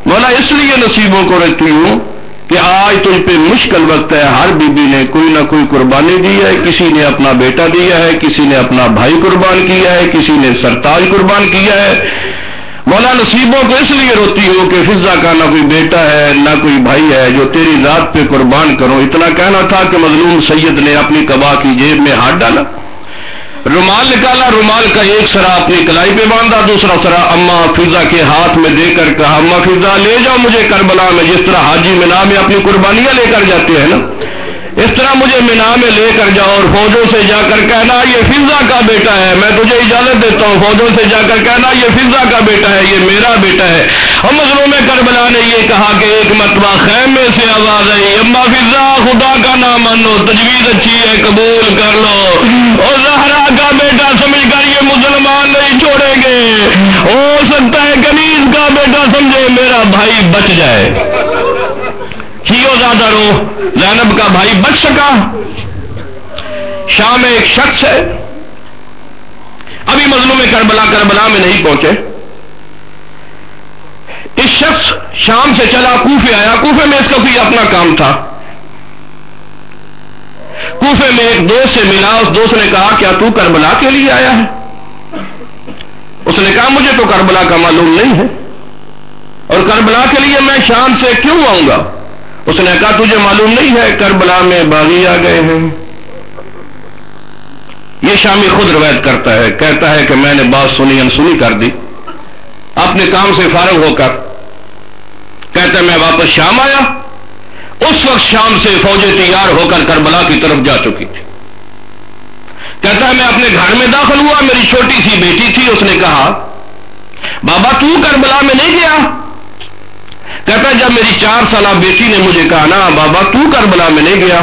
مولا اس لیے نصیبوں کو روتی ہوں کہ آج تجھ پہ مشکل وقت ہے. ہر بی بی نے کوئی نہ کوئی قربانی دی ہے، کسی نے اپنا بیٹا دیا ہے، کسی نے اپنا بھائی قربان کیا ہے، کسی نے سرتاج قربان کیا ہے. مولا نصیبوں کو اس لیے روتی ہوں کہ فضہ کا نہ کوئی بیٹا ہے نہ کوئی بھائی ہے جو تیری ذات پہ قربان کروں. اتنا کہنا تھا کہ مظلوم سید نے اپنی قبا کی جیب میں ہاتھ ڈالا، رومال نکالا، رومال کا ایک سرا اپنی کلائی پہ باندھا، دوسرا سرا اماں فضہ کے ہاتھ میں دے کر کہا، اماں فضہ لے جاؤ مجھے کربلا میں، جس طرح حاجی مینا میں اپنی قربانیاں لے کر جاتے ہیں نا، اس طرح مجھے مینا میں لے کر جاؤ اور فوجوں سے جا کر کہنا یہ فضہ کا بیٹا ہے. میں تجھے اجازت دیتا ہوں، فوجوں سے جا کر کہنا یہ فضہ کا بیٹا ہے، یہ میرا بیٹا ہے. اور مظلوم کربلا نے یہ کہا کہ ایک مرتبہ خیمے سے آواز آئی، اماں فضہ خدا کا نام مانو، تجویز اچھی ہے قبول کر لو، اور زہرا کا بیٹا سمجھ کر یہ مسلمان نہیں چھوڑیں گے. ہو سکتا ہے کنیز کا بیٹا سمجھے میرا بھائی بچ جائے. کیوں زیادہ رو، زینب کا بھائی بچ سکا. شام میں ایک شخص ہے، ابھی مظلوم کربلا میں نہیں پہنچے. اس شخص شام سے چلا کوفے آیا. کوفے میں اس کا کوئی اپنا کام تھا. کوفے میں ایک دوست سے ملا. اس دوست نے کہا، کیا تو کربلا کے لیے آیا ہے؟ اس نے کہا، مجھے تو کربلا کا معلوم نہیں ہے، اور کربلا کے لیے میں شام سے کیوں آؤں گا؟ اس نے کہا، تجھے معلوم نہیں ہے کربلا میں باغی آ گئے ہیں؟ یہ شامی خود روایت کرتا ہے، کہتا ہے کہ میں نے بات سنی انسنی کر دی، اپنے کام سے فارغ ہو کر کہتا ہے میں واپس شام آیا. اس وقت شام سے فوجیں تیار ہو کر کربلا کی طرف جا چکی تھی. کہتا ہے میں اپنے گھر میں داخل ہوا، میری چھوٹی سی بیٹی تھی. اس نے کہا، بابا تو کربلا میں نہیں گیا؟ کہتا ہے جب میری 4 سالہ بیٹی نے مجھے کہا نا بابا تو کربلا میں نہیں گیا،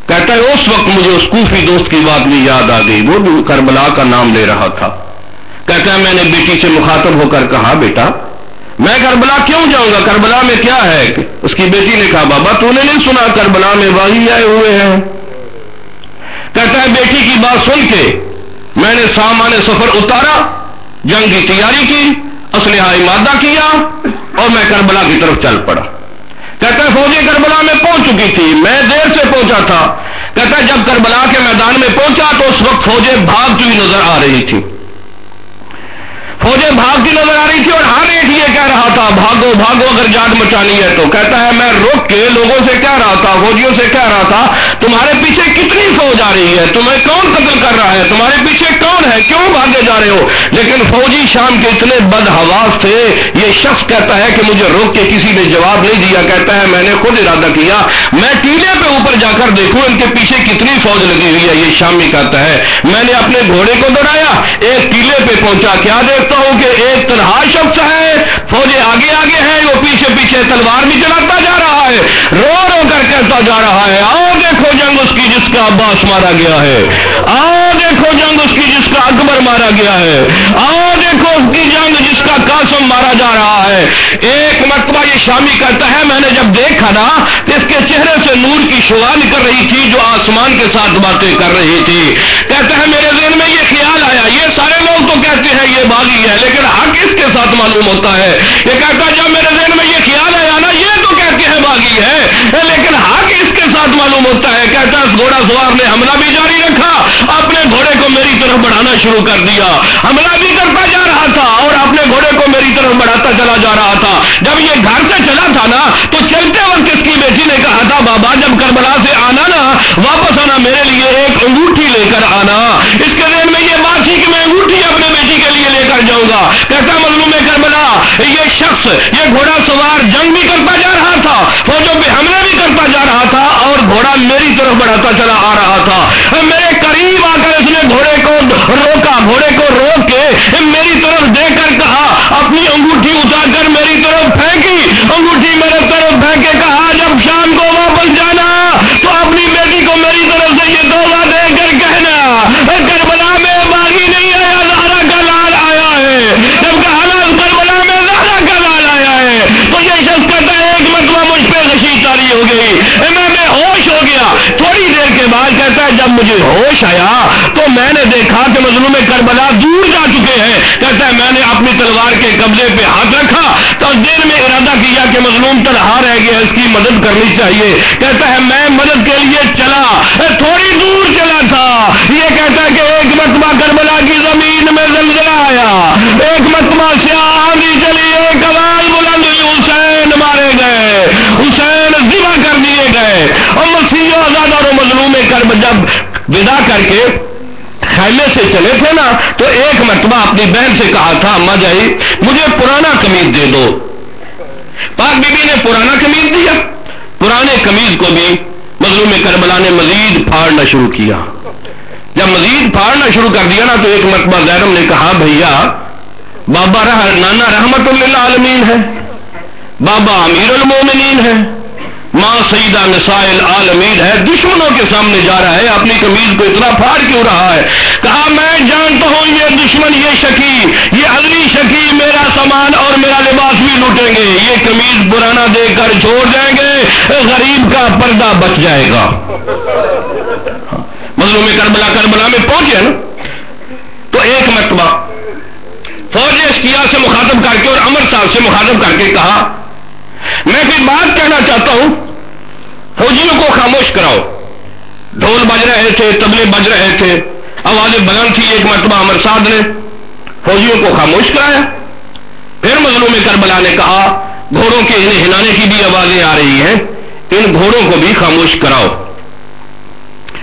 کہتا ہے اس وقت مجھے اس کوفی دوست کی بات بھی یاد آ گئی، وہ بھی کربلا کا نام لے رہا تھا. کہتا ہے میں نے بیٹی سے مخاطب ہو کر کہا، بیٹا میں کربلا کیوں جاؤں گا، کربلا میں کیا ہے؟ اس کی بیٹی نے کہا، بابا تو نے نہیں سنا کربلا میں باغی آئے ہوئے ہیں؟ کہتا ہے بیٹی کی بات سن کے میں نے سامان سفر اتارا، جنگ کی تیاری کی، اسلحہ امادہ کیا اور میں کربلا کی طرف چل پڑا. کہتا ہے فوجیں کربلا میں پہنچ چکی تھی، میں دیر سے پہنچا تھا. کہتا ہے جب کربلا کے میدان میں پہنچا تو اس وقت فوجیں بھاگتی ہوئی نظر آ رہی تھی. فوجیں بھاگتی نظر آ رہی تھی اور ہر ایک یہ کہہ رہا تھا بھاگو بھاگو اگر جان مچانی ہے تو. کہتا ہے میں رک کے لوگوں سے کہہ رہا تھا، فوجیوں سے کہہ رہا تھا تمہارے پیچھے کتنی فوج آ رہی ہے، تمہیں کون قتل کر رہا ہے، تمہارے پیچھے کون ہے، کیوں بھاگے جا رہے ہو. لیکن فوجی شام کے اتنے بدحواس تھے. یہ شخص کہتا ہے کہ مجھے روک کے کسی نے جواب نہیں دیا. کہتا ہے میں نے خود ارادہ کیا میں ٹیلے پہ اوپر جا کر دیکھوں ان کے پیچھے کتنی فوج لگی ہوئی ہے. یہ شامی کہتا ہے میں نے اپنے گھوڑے کو دوڑایا، ایک ٹیلے پہ پہنچا، کیا دیکھتا ہوں کہ ایک تنہا شخص ہے، فوجیں آگے آگے ہیں، وہ پیچھے پیچھے تلوار بھی چلاتا جا رہا ہے، رو رو کر کہتا جا رہا ہے آؤ دیکھو جنگ اس کی جس کا عباس مارا گیا ہے، آؤ دیکھو جنگ اس کی جس کا اکبر مارا گیا ہے، آؤ دیکھو اس کی جنگ جس کا قاسم مارا جا رہا ہے. ایک مرتبہ یہ شامی کہتا ہے میں نے جب دیکھا نا تو اس کے چہرے سے نور کی شعاع نکل رہی تھی جو آسمان کے ساتھ باتیں کر رہی تھی. کہتا ہے میرے ذہن میں یہ خیال آیا یہ سارے لوگ تو کہتے ہیں یہ باغی ہے لیکن حق اس کے ساتھ معلوم ہوتا ہے. یہ کہتا ہے جب میرے ذہن میں یہ خیال آیا نا یہ تو کہتے ہیں باغی ہے لیکن حق اس کے ساتھ معلوم ہوتا ہے. کہتا ہے اس گھوڑا سوار نے حملہ بھی جاری رکھا، اپنے گھوڑے کو میری طرف بڑھانا شروع کر دیا، حملہ بھی کرتا جا رہا تھا اور اپنے گھوڑے کو میری طرف بڑھاتا چلا جا رہا تھا. جب یہ گھر سے چلا تھا نا تو چلتے وقت اس کی بیٹی نے کہا تھا بابا جب کربلا سے آنا نا واپس آنا میرے لیے ایک انگوٹھی لے کر آنا. اس کے ذہن میں یہ بات تھی کہ میں انگوٹھی اپنے بیٹی کے لیے لے کر جاؤں گا. کہتا مظلوم کربلا یہ شخص یہ گھوڑا سوار جنگ بھی کرتا جا رہا تھا، فوجوں پہ حملے بھی کرتا جا رہا تھا اور گھوڑا میری طرف بڑھاتا چلا آ رہا تھا. میرے قریب آ کر اس نے گھوڑے کو روکا، گھوڑے کو روک کے میری طرف دے کر کہا اپنی انگوٹھی اٹھا کر میری طرف پھینکی، انگوٹھی میرے طرف پھینک کے کہا جب شام کو واپس جانا تو اپنی بیٹی کو میری طرف سے یہ دوبا دے کر کہنا کربلا میں باغی نہیں آیا زہرا کا لال آیا ہے. جب کہا نا کربلا میں زہرا کا لال آیا ہے تو یہ شخص کہتا ہے ایک مرتبہ مجھ پہ غشی تاری ہو گئی، میں بے ہوش ہو گیا. تھوڑی دیر کے بعد کہتا ہے جب مجھے ہوش آیا تو میں نے دیکھا کہ مظلوم کربلا دور جا چکے ہیں. کہتا ہے میں نے اپنی تلوار کے قبضے پہ ہاتھ رکھا تو دیر میں ارادہ کیا کہ مظلوم تنہا رہ گیا اس کی مدد کرنی چاہیے. کہتا ہے میں مدد کے لیے چلا، تھوڑی دور چلا تھا. یہ کہتا ہے کہ ایک مرتبہ کربلا کی زمین میں زلزلہ آیا، ایک مرتبہ سیاہ آندھی چلی، ایک آواز بلند ہوئی حسین مارے گئے، حسین ذبح کر دیے گئے. اور مسیح آزاد اور مظلوم کرب جب ودا کر کے خیمے سے چلے تھے نا تو ایک مرتبہ اپنی بہن سے کہا تھا اماں جائی مجھے پرانا قمیض دے دو. پاک بی بی نے پرانا قمیض دیا. پرانے قمیض کو بھی مظلوم کربلا نے مزید پھاڑنا شروع کیا. جب مزید پھاڑنا شروع کر دیا نا تو ایک مرتبہ زینب نے کہا بھیا بابا نانا رحمت للعالمین ہے، بابا امیر المومنین ہے، ماں سیدہ نساء العالمین ہے، دشمنوں کے سامنے جا رہا ہے اپنی قمیض کو اتنا پھاڑ کیوں رہا ہے. کہا میں جانتا ہوں یہ دشمن یہ شکی یہ عدلی شکی میرا سامان اور میرا لباس بھی لوٹیں گے، یہ قمیض پرانا دے کر چھوڑ جائیں گے، غریب کا پردہ بچ جائے گا. مظلوم کربلا میں پہنچے نا تو ایک مرتبہ فوج اشکیا سے مخاطب کر کے اور عمر صاحب سے مخاطب کر کے کہا میں کوئی بات کہنا چاہتا ہوں، فوجیوں کو خاموش کراؤ. ڈھول بج رہے تھے، طبلے بج رہے تھے، آوازیں بلند تھی. ایک مرتبہ عمر صاحب نے فوجیوں کو خاموش کرایا. پھر مظلوم کربلا نے کہا گھوڑوں کے ہلانے کی بھی آوازیں آ رہی ہیں، ان گھوڑوں کو بھی خاموش کراؤ.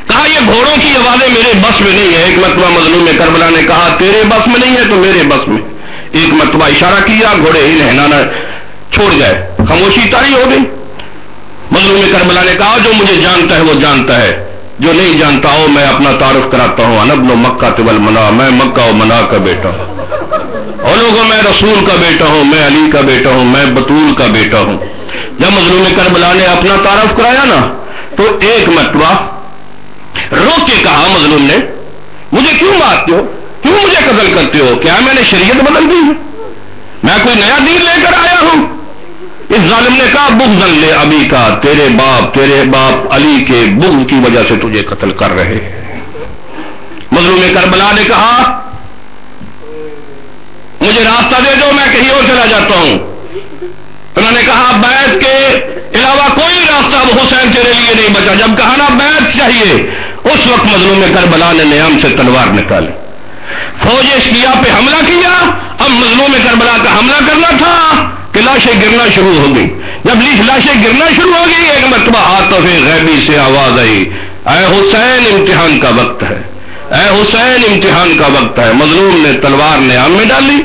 کہا یہ گھوڑوں کی آوازیں میرے بس میں نہیں ہے. ایک مرتبہ مظلوم کربلا نے کہا تیرے بس میں نہیں ہے تو میرے بس میں. ایک مرتبہ اشارہ کیا، گھوڑے ہلانا چھوڑ گئے، خاموشی طاری ہو گئی. مظلوم کربلا نے کہا جو مجھے جانتا ہے وہ جانتا ہے، جو نہیں جانتا ہو میں اپنا تعارف کراتا ہوں. انا ابن مکہ والمنا، میں مکہ و منا کا بیٹا ہوں. اور لوگوں میں رسول کا بیٹا ہوں، میں علی کا بیٹا ہوں، میں بطول کا بیٹا ہوں. جب مظلوم کربلا نے اپنا تعارف کرایا نا تو ایک مرتبہ روک کے کہا مظلوم نے مجھے کیوں مارتے ہو، کیوں مجھے قتل کرتے ہو، کیا میں نے شریعت بدل دی ہے، میں کوئی نیا دین لے کر آیا ہوں. اس ظالم نے کہا بغض لے ابی کا، تیرے باپ علی کے بغض کی وجہ سے تجھے قتل کر رہے. مظلوم کربلا نے کہا مجھے راستہ دے دو میں کہیں اور چلا جاتا ہوں. انہوں نے کہا بیعت کے علاوہ کوئی راستہ اب حسین تیرے لیے نہیں بچا. جب کہا نا بیعت چاہیے، اس وقت مظلوم کربلا نے نیام سے تلوار نکالی، فوج شیعہ پہ حملہ کیا. اب مظلوم کربلا کا حملہ کرنا تھا کہ لاشیں گرنا شروع ہو گئی. جب لاشیں گرنا شروع ہو گئی، ایک مرتبہ آتف غیبی سے آواز آئی، اے حسین امتحان کا وقت ہے، اے حسین امتحان کا وقت ہے. مظلوم نے تلوار نیام میں ڈالی.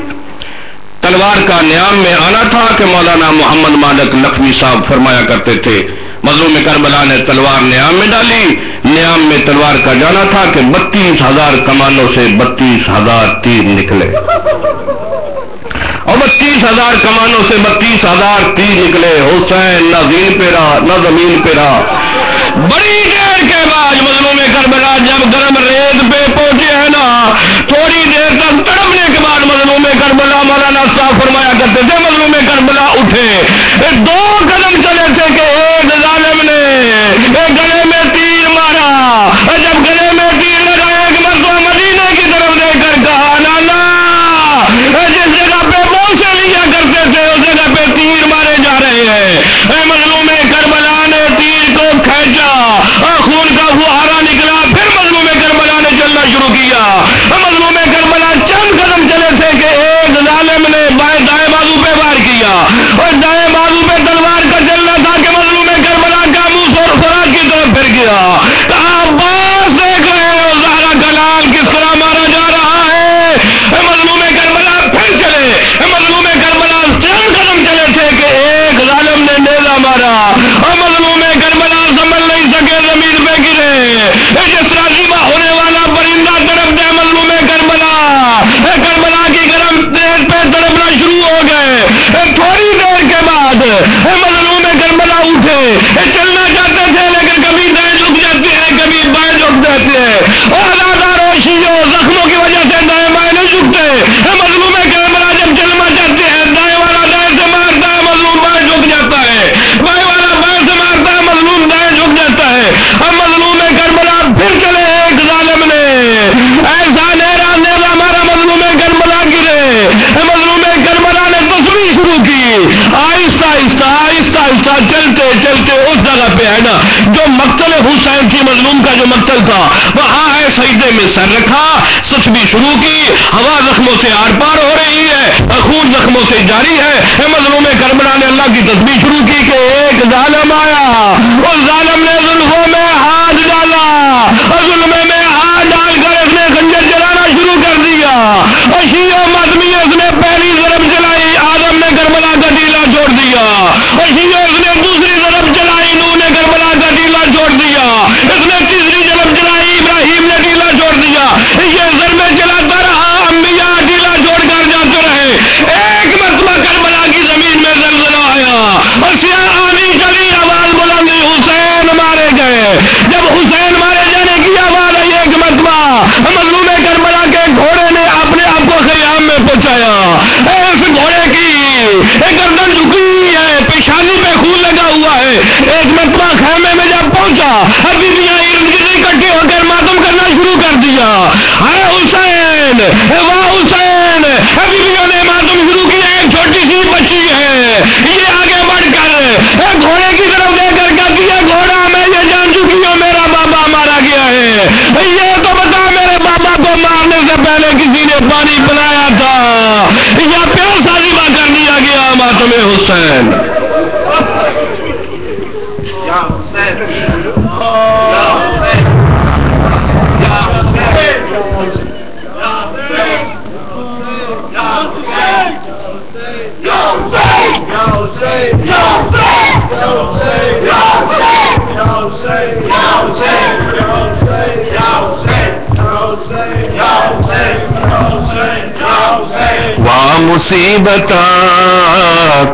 تلوار کا نیام میں آنا تھا کہ مولانا محمد مالک لکھوی صاحب فرمایا کرتے تھے، مظلوم کربلا نے تلوار نیام میں ڈالی. نیام میں تلوار کا جانا تھا کہ 32,000 کمانوں سے 32,000 تیر نکلے، اور 32,000 کمانوں سے 32,000 تیر نکلے. حسین نہ زمین پہ رہا نہ زمین پہ رہا. بڑی دیر کے بعد مظلوم کربلا جب گرم ریت پہ پہنچے ہیں نا، تھوڑی دیر تک تڑپنے کے بعد مظلوم کربلا مولانا صاحب فرمایا کرتے تھے مظلوم کربلا اٹھے، 2 قدم چلے تھے کہ ایک ظالم نے گلے میں تیر مارا. جب گلے میں تیر لگا، ایک مرتبہ مدینے کی طرف دیکھ کر کہا، نانا جس جگہ پہ پہنچے لیا کرتے تھے اس جگہ پہ تیر مارے جا رہے ہیں. مظلوم کربلا نے تیر کو کھینچا اور خون کا فوہارا نکلا. پھر مظلوم کربلا نے چلنا شروع کیا. مظلوم کربلا چند قدم چلے تھے کہ ایک ظالم نے دائیں بازو پہ وار کیا، اور دائیں بازو پہ تلوار کا چلنا تھا کہ مظلوم کربلا کا منہ فرات کی طرف پھر گیا. عباس دیکھ رہے ہیں زہرا کا لال کس طرح مارا جا رہا ہے. مظلوم کربلا پھر چلے. مظلوم کربلا چند قدم چلے تھے کہ ایک ظالم نے نیزہ مارا، اور مظلوم کربلا سنبھل نہیں سکے، زمین پہ گرے. جس طرح ذبح ہونے والا پرندہ تڑپتا ہے، مظلوم کربلا کی گرم تیز پہ تڑپنا شروع ہو گئے. تھوڑی دیر کے بعد مظلوم کربلا اٹھے. چلنا چاہتے تھے لیکن کبھی دائیں جھک جاتے ہیں، کبھی بائیں جھک جاتے ہیں، اور ادادار روشیوں زخموں کی وجہ سے دائیں بائیں نہیں جھکتے. مظلوم کربلا جب چلنا چاہتے ہیں، دائیں والا دائیں سے مارتا ہے، مظلوم بائیں جھک جاتا ہے، بائیں والا بائیں سے مارتا ہے، مظلوم دائیں جھک جاتا ہے. اب مظلوم کربلا پھر چلے. ایک ظالم نے ایسا نیزہ مارا، مظلوم کربلا گرے. مظلوم کربلا نے تسبیح شروع کی. آہستہ آہستہ آہستہ آہستہ چلتے چلتے اس جگہ پہ ہے نا جو مقتل حسین کی، مظلوم کا جو مقتل تھا، وہاں ہے سجدے میں سر رکھا، تسبیح شروع کی. ہوا زخموں سے آر پار ہو رہی ہے، خون زخموں سے جاری ہے. مظلوم کربلا نے اللہ کی تسبیح شروع کی کہ ایک ظالم آیا. اس ظالم نے زلفوں میں ہاتھ ڈالا، اور ظلم میں ہاتھ ڈال کر اس نے خنجر چلانا شروع کر دیا. اور شیعہ ماتمی اس نے پہلی ضرب چلائی، آدم نے کربلا کا ٹیلا چھوڑ دیا. اور شیعہ اس نے دوسری ضرب چلائی، نوح نے کربلا کا ٹیلا چھوڑ دیا. اس نے تیسری ضرب چلائی، ابراہیم نے ٹیلا چھوڑ دیا. یہ ضربیں چلاتا رہا، انبیاء ٹیلا چھوڑ کر جاتے رہے. ایک مرتبہ کربلا کی زمین میں زلزلہ آیا اور سیاہ آندھی چلی، آواز بلندی، حسین مارے گئے. جب حسین مارے جانے کی آواز آئی، ایک مرتبہ مظلوم کربلا کے گھوڑے نے اپنے آپ کو خیام میں پہنچایا. اس گھوڑے کی گردن جھکی ہے، پیشانی پہ خون لگا ہوا ہے. ایک مرتبہ خیمے میں جب پہنچا، بیویاں ارد گرد اکٹھے ہو کر ماتم کرنا شروع کر دیا. اے حسین، واہ حسین. بیویوں نے ماتم شروع کیا. ایک چھوٹی سی بچی ہے، یہ آگے بڑھ کر گھوڑے کی طرف دے کر کہتی ہے، گھوڑا میں یہ جان چکی ہوں میرا بابا مارا گیا ہے. یہ تو بتا میرے بابا کو مارنے سے پہلے کسی نے پانی پلایا تھا یا پیار سازی بات کر دیا گیا. ماتم حسین. یا حسین، یا حسین، یا حسین، یا حسین، یا حسین، یا حسین، یا حسین، یا حسین، یا حسین، یا حسین، یا حسین، یا حسین، یا حسین، یا حسین. وا مصیبتا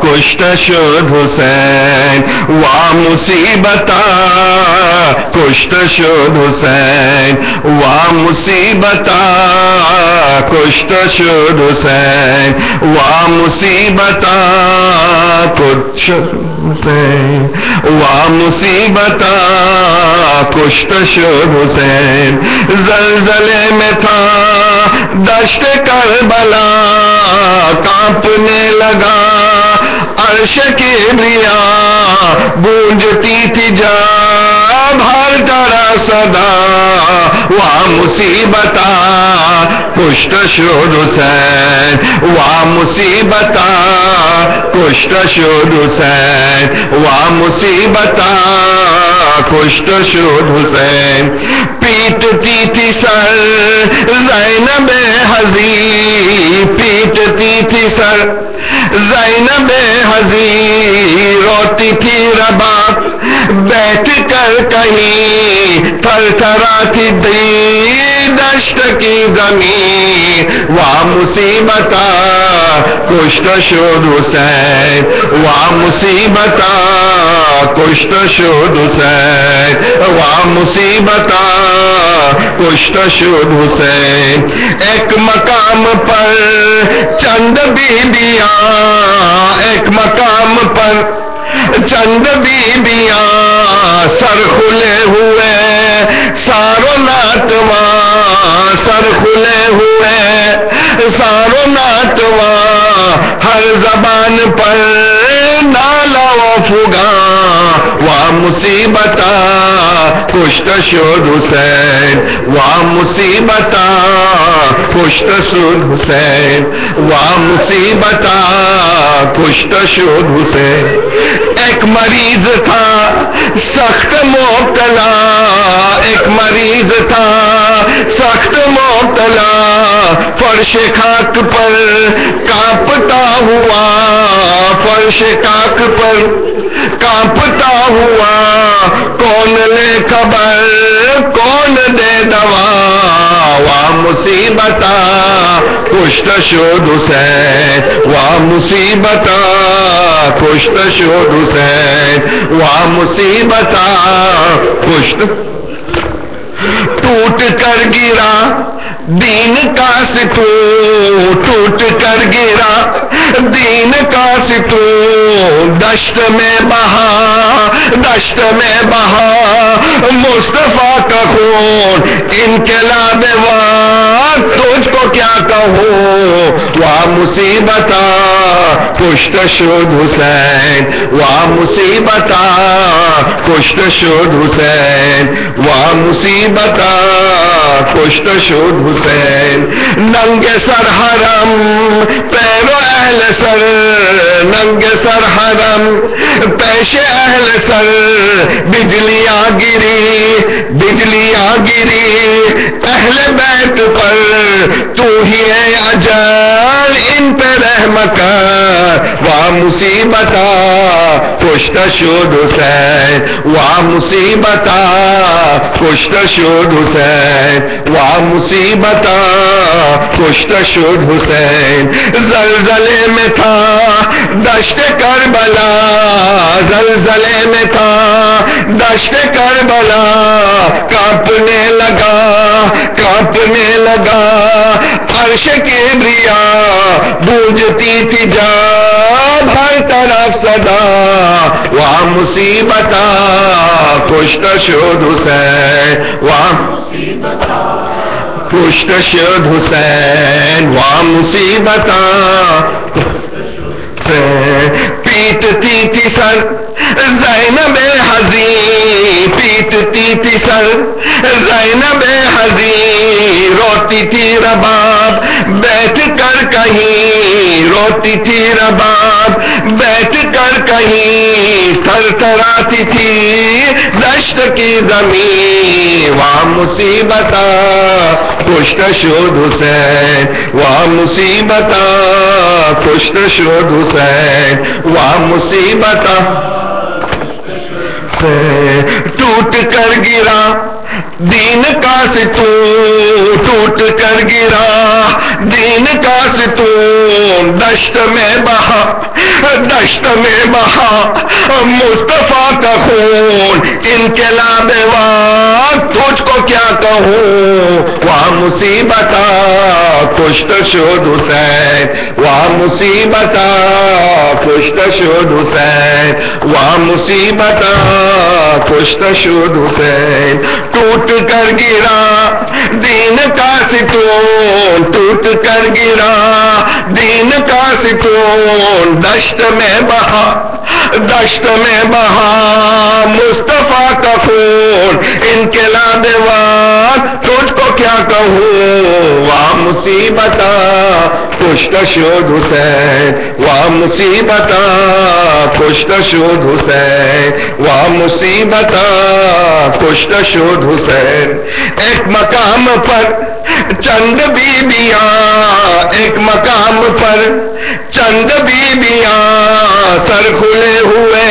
کشت شد حسین، وا مصیبتا کشت شد حسین، وا مصیبتا کشت شد حسین، وا مصیبتا کشت شد حسین، وا مصیبتا کشت شد حسین. زلزلے میں تھا دشت کربلا، کانپنے لگا فرش کبریا گونجتی تھی جب ہر طرح صدا وا مصیبتا کشت شد حسین وا مصیبتا کشت شد حسین وا مصیبتا کشت شد حسین پیٹتی تھی سر زینب حضی پیٹتی تھی سر زینب حضی روتی تھی رباب بیٹھ کر کہیں تھر تھراتی تھی دشت کی زمین وا مصیبتا کشت شد حسین وا مصیبتا کشت شد حسین وا مصیبتا کشت شد حسین ایک مقام پر چند بیبیاں ایک مقام پر چند بیبیاں سر کھلے ہوئے سارو ناتواں سر کھلے ہوئے سارو ناتواں ہر زبان پر نالا و فغاں وا مصیبتا کشت شد حسین وا مصیبتا کشت شد حسین وا مصیبتا کشت شد حسین ایک مریض تھا سخت مبتلا ایک مریض تھا سخت مبتلا فرش خاک پر کانپتا ہوا فرش خاک پر کانپتا ہوا کون لے خبر کون دے دوا وا مصیبتا کشت شد حسین وا مصیبتا کشت شد حسین وا مصیبتا کشت ٹوٹ کر گرا دین کا ستون ٹوٹ کر گرا دین کا ستون دشت میں بہا دشت میں بہا مصطفیٰ کا خون انقلاب وقت تجھ کو کیا کہوں وا مصیبتا کشت شد حسین وا مصیبتا کشت شد حسین وا مصیبتا کشت شد حسین ننگ سر حرم پیرو اہل سر ننگ سر حرم پیش اہل سر بجلیاں گری بجلیاں گری اہل بیت پر تو ہی ہے اجل ان پہ رحم کر وا مصیبتا کشت شد حسین وا مصیبتا کشت شد حسین وا مصیبتا کشت شد حسین زلزلے میں تھا دشت کربلا زلزلے میں تھا دشت کربلا کانپنے لگا کانپنے لگا عرش کبریا گونجتی تھی جب ہر طرف صدا وا مصیبتا کشت شد حسین وا کشت شد حسین وا مصیبتا پیٹتی تھی سر زینب حضی پیٹتی تھی سر زینب حضی روتی تھی رباب بیٹھ کر کہیں روتی تھی رباب بیٹھ کر کہیں تھر تھراتی تھی دشت کی زمین وا مصیبتا کشت شد حسین وا مصیبتا کشت شد حسین وا مصیبتا ٹوٹ کر گرا دین کا ستون ٹوٹ کر گرا دین کا ستون دشت میں بہا دشت میں بہا مصطفیٰ کا خون انقلاب وقت تجھ کو کیا کہوں وا مصیبتا کشت شد حسین وا مصیبتا کشت شد حسین وا مصیبتا کشت شد حسین ٹوٹ کر گرا دین کا ستون ٹوٹ کر گرا، دین کا ستون دشت میں بہا، دشت میں بہا مصطفیٰ کا خون، انقلاب وار تجھ کو کیا کہوں، واہ مصیبتا کشت شد حسین، واہ مصیبتا کشت شد حسین، واہ مصیبتا کشت شد حسین۔ ایک مقام پر چند بیبیاں، ایک مقام پر چند بیبیاں، سر کھلے ہوئے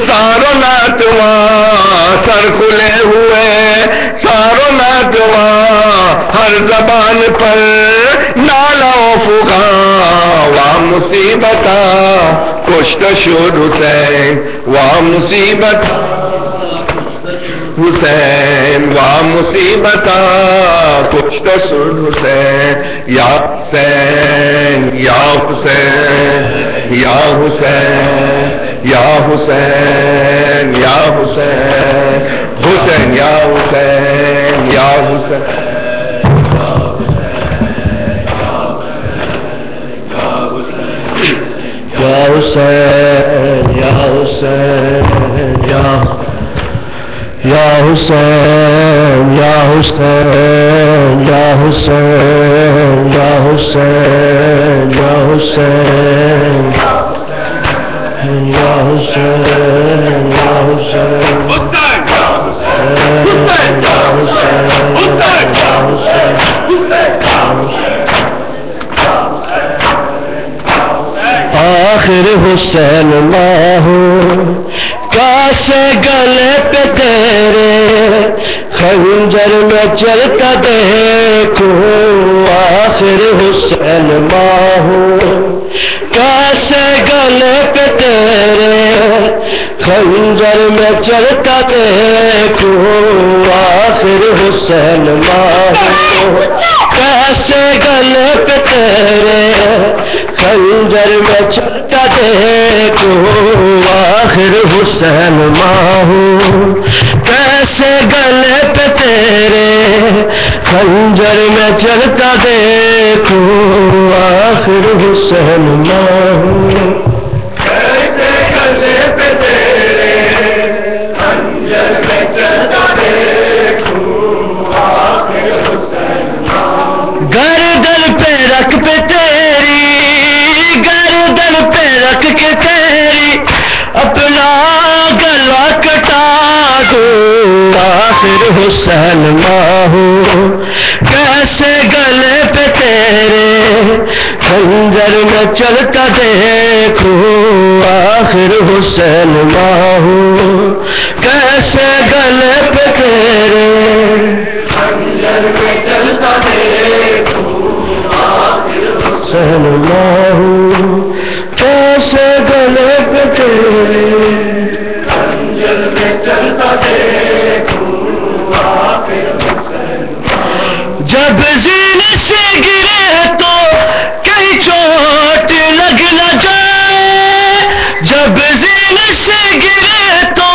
سارو ناتواں، سر کھلے ہوئے سارو ناتواں، ہر زبان پر نالا و فغاں، واہ مصیبتا کشت شد حسین، واہ مصیبت حسین، واہ مصیبتا کشت شد حسین، یا حسین یا حسین یا حسین یا حسین یا حسین، حسین یا حسین یا حسین، یا حسین یا حسین یا حسین یا حسین یا حسین یا حسین یا حسین یا حسین یا آخر حسین ماہو کیسے گلے پہ تیرے خنجر میں چلتا دیکھو، آخر حسین ماہو کیسے گلے پہ تیرے خنجر میں چلتا دیکھو، آخر حسین ماہو کیسے گلے پہ تیرے خنجر میں چلتا دیکھو، آخر حسین ماہو کیسے گلے پہ تیرے خنجر میں چلتا دیکھو، آخر حسین ماہو کیسے گلے پہ تیرے خنجر میں چلتا دیکھو، آخر حسین ماہو گردن پہ رکھ پہ تیری، گردن پہ رکھ کے تیری اپنا گلا کٹا دو، آخر حسین ماہو کیسے گلے پہ تیرے خنجر میں چلتا دیکھو، آخر حسین ماہو کیسے گلے پہ تیرے خنجر میں چلتا دیکھو، آخر حسین ماہو کیسے گلے پہ تیرے خنجر میں چلتا دیکھو، آخر حسین ماہو جب زین سے گرے تو کہیں چوٹ لگ نہ جائے، جب زین سے گرے تو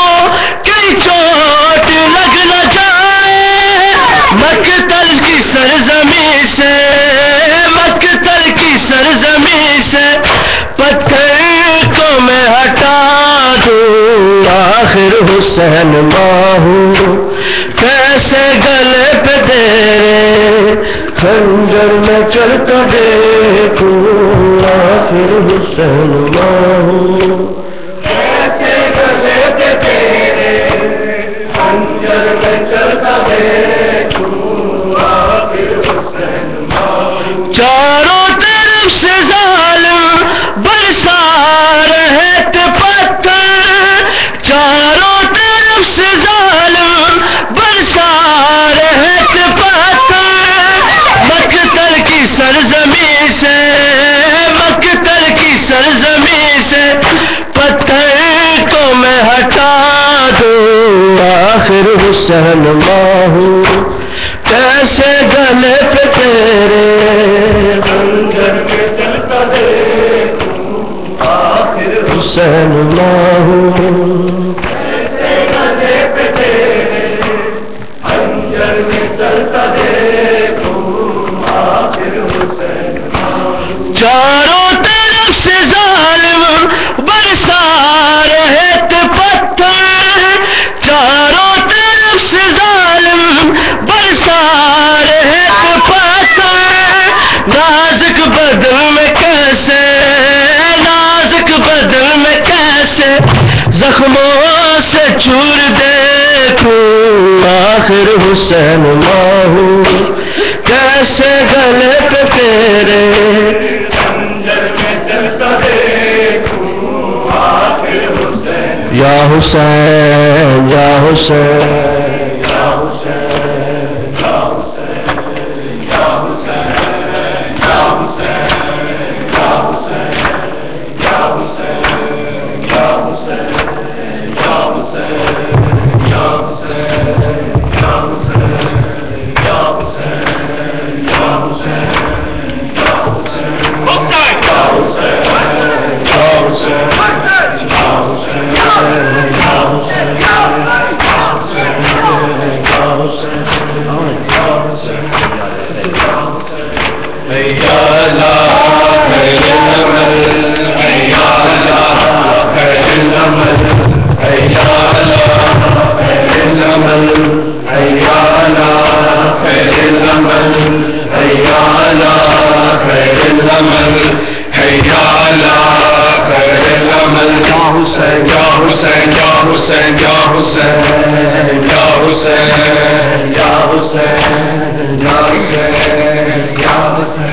کہیں چوٹ لگ نہ جائے، مقتل کی سرزمین سے، مقتل کی سرزمین سے پتھر کو میں ہٹا دوں، آخر حسین ماہو کیسے گلے پہ تیرے خنجر میں چلتا دیکھو، آخر حسین ماہو کیسے گلے پہ تیرے خنجر میں چلتا دیکھو، آخر حسین ماہو چاروں طرف سے ظالم برسا رہے تھے پتھر، چاروں طرف سے ظالم برسا رہے تھے پتھر، مقتل کی سرزمین سے، مقتل کی سرزمین سے پتھر کو میں ہٹا دوں، آخر حسین ماہو کیسے گلے پہ تیرے خنجر میں چلتا دیکھو، آخر حسین ماہو کیسے گلے پہ تیرے خنجر میں چلتا دیکھو، چاروں طرف سے ظالم برسا رہے تھے پتھر، چاروں طرف سے ظالم برسا رہے تھے پتھر، نازک بدن میں کیسے، نازک بدن میں کیسے زخموں سے چور دیکھوں آخر حسین ماہو، کیسے گلے پہ تیرے یا حسین یا حسین یا حسین یا حسین یا حسین یا حسین یا حسین یا حسین یا حسین یا حسین یا حسین یا حسین یا حسین یا حسین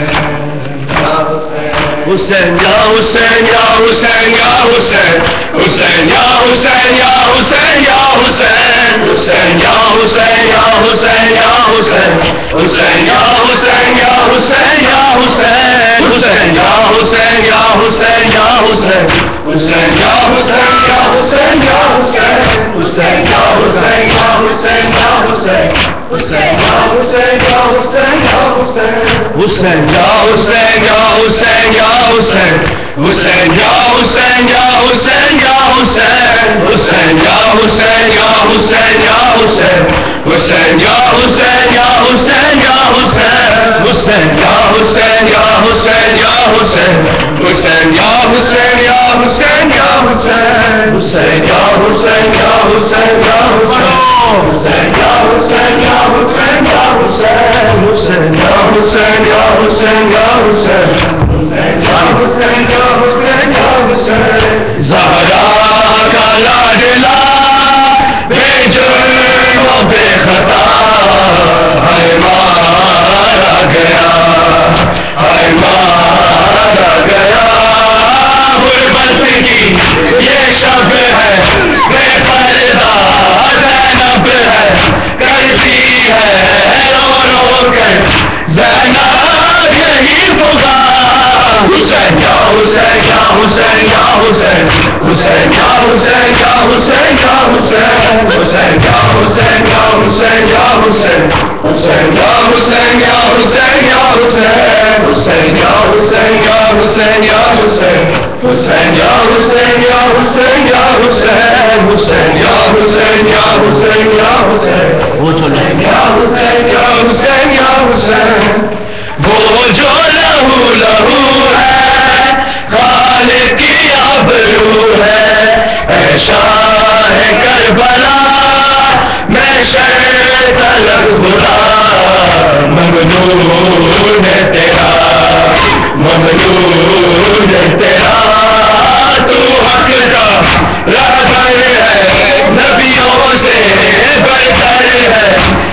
حسین یا حسین یا حسین یا حسین حسین یا حسین یا حسین یا حسین حسین یا حسین یا حسین یا حسین حسین یا حسین یا حسین یا حسین حسین یا حسین یا حسین یا حسین حسین یا حسین یا حسین یا حسین حسین یا حسین یا حسین یا حسین حسین یا حسین یا حسین یا حسین حسین یا حسین یا حسین یا حسین حسین یا حسین یا حسین یا حسین حسین یا حسین یا حسین یا حسین حسین یا حسین یا حسین یا حسین حسین یا حسین یا حسین یا حسین حسین یا حسین یا حسین یا حسین حسین یا حسین یا حسین یا حسین حسین یا حسین یا حسین یا حسین حسین یا حسین یا حسین زہرا کا لاڈلا بے جرم و بے خطا ہے مارا گیا، ہے مارا گیا، غربت کی یہ شب ہے بے پردہ زینب ہے، کرتی ہے رو رو کر زینب یہی ہوگا، حسین یا حسین یا حسین یا حسین حسین یا حسین یا حسین یا حسین حسین یا حسین یا حسین یا حسین حسین یا حسین یا حسین یا حسین حسین یا حسین یا حسین یا حسین حسین یا حسین یا حسین یا حسین حسین یا حسین یا حسین یا حسین حسین یا حسین یا حسین یا حسین وہ جو لہو لہو ہے خالق کی آبرو ہے، اے شاہ کربلا میں شر طلب خدا، ممنون ہے تیرا، ممنون ہے تیرا، تو حق کا رہبر ہے، نبیوں سے برتر ہے،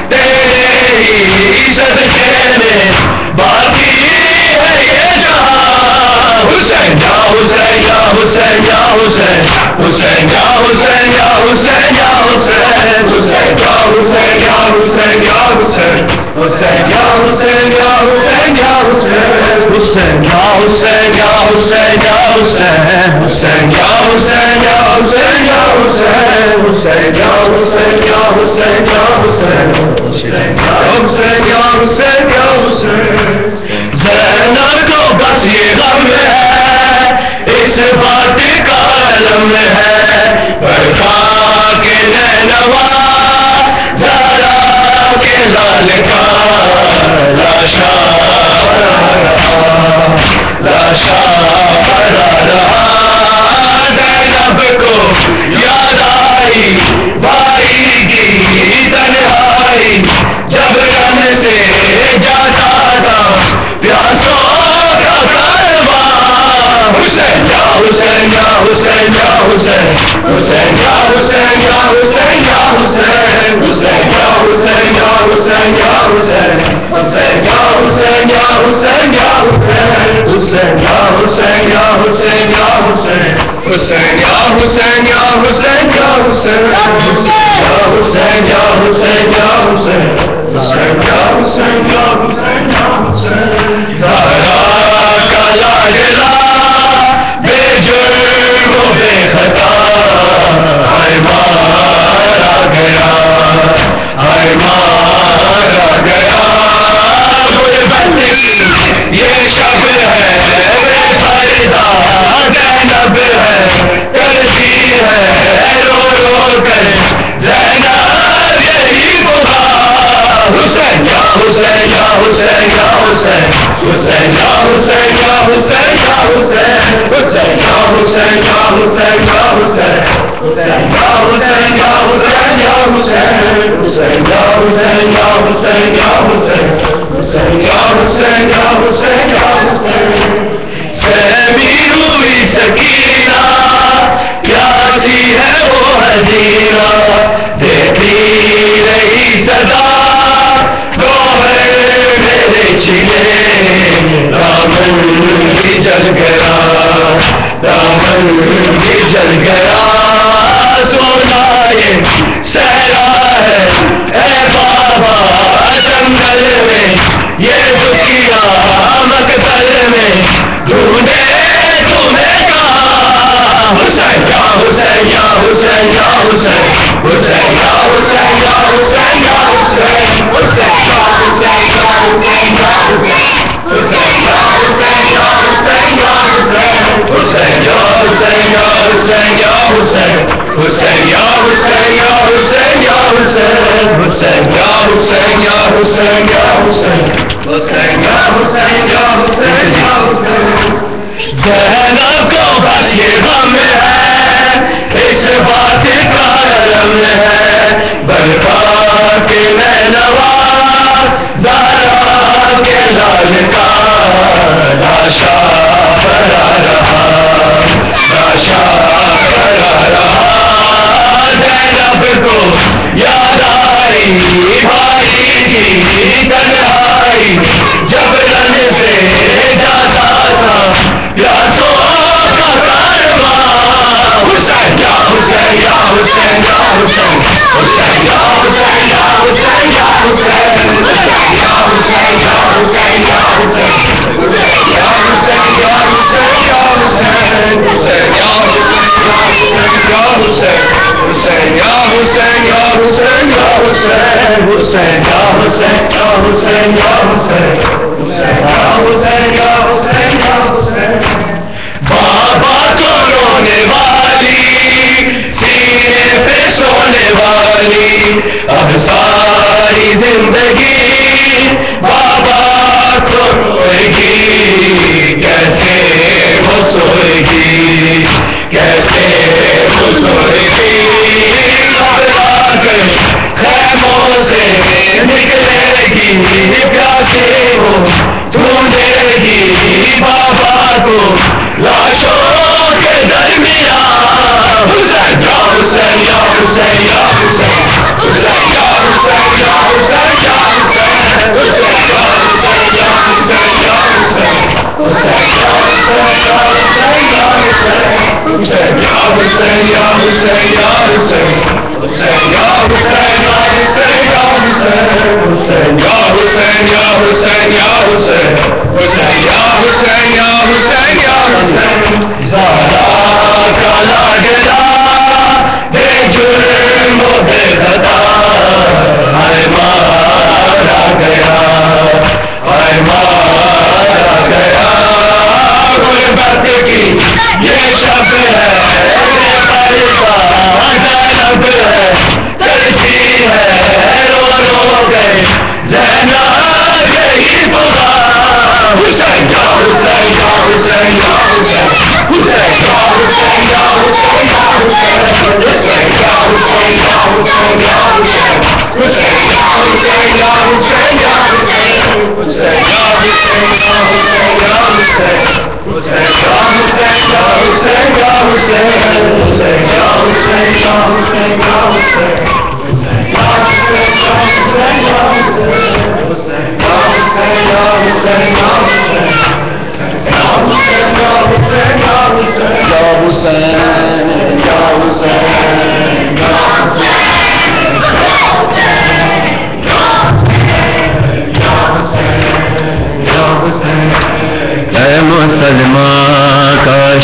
تیرے ہی صدقے میں باقی ہے یہ جہاں، حسین یا حسین یا حسین یا حسین حسین یا حسین یا حسین یا حسین حسین یا حسین یا حسین یا حسین حسین یا حسین یا حسین یا حسین حسین یا حسین یا حسین یا حسین حسین یا حسین یا حسین یا حسین حسین یا حسین یا حسین یا حسین حسین یا حسین یا حسین یا حسین زینب کو بس یہ غم ہے، اس بات کا علم ہے، برکھا کے نینوا زہرا کے لال کا لاشا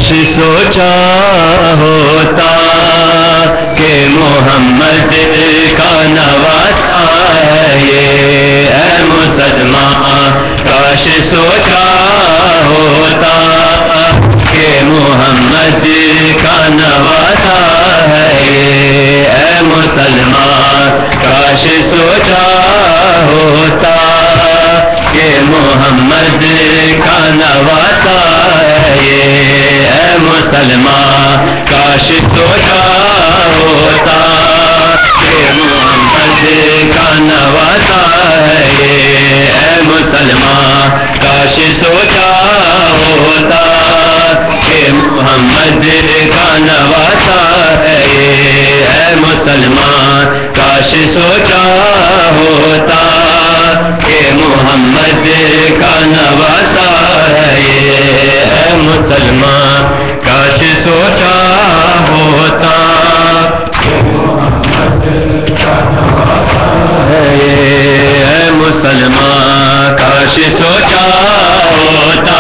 سوچا ہوتا کہ محمد کا نواسا ہے یہ، اے مسلمان کاش سوچا ہوتا کہ محمد کا نواسا ہے یہ، اے مسلمان کاش سوچا ہوتا کہ محمد کا نواسا ہے یہ، اے مسلمان کاش سوچا ہوتا کہ محمد کا نواسا ہے یہ، اے مسلمان کاش سوچا ہوتا کہ محمد کا نواسا ہے یہ، اے مسلمان کاش سوچا ہوتا کہ محمد کا نواسا ہے یہ، اے مسلمان کاش سوچا ہوتا کہ محمد کا نواسا ہے یہ، اے مسلمان کاش سوچا ہوتا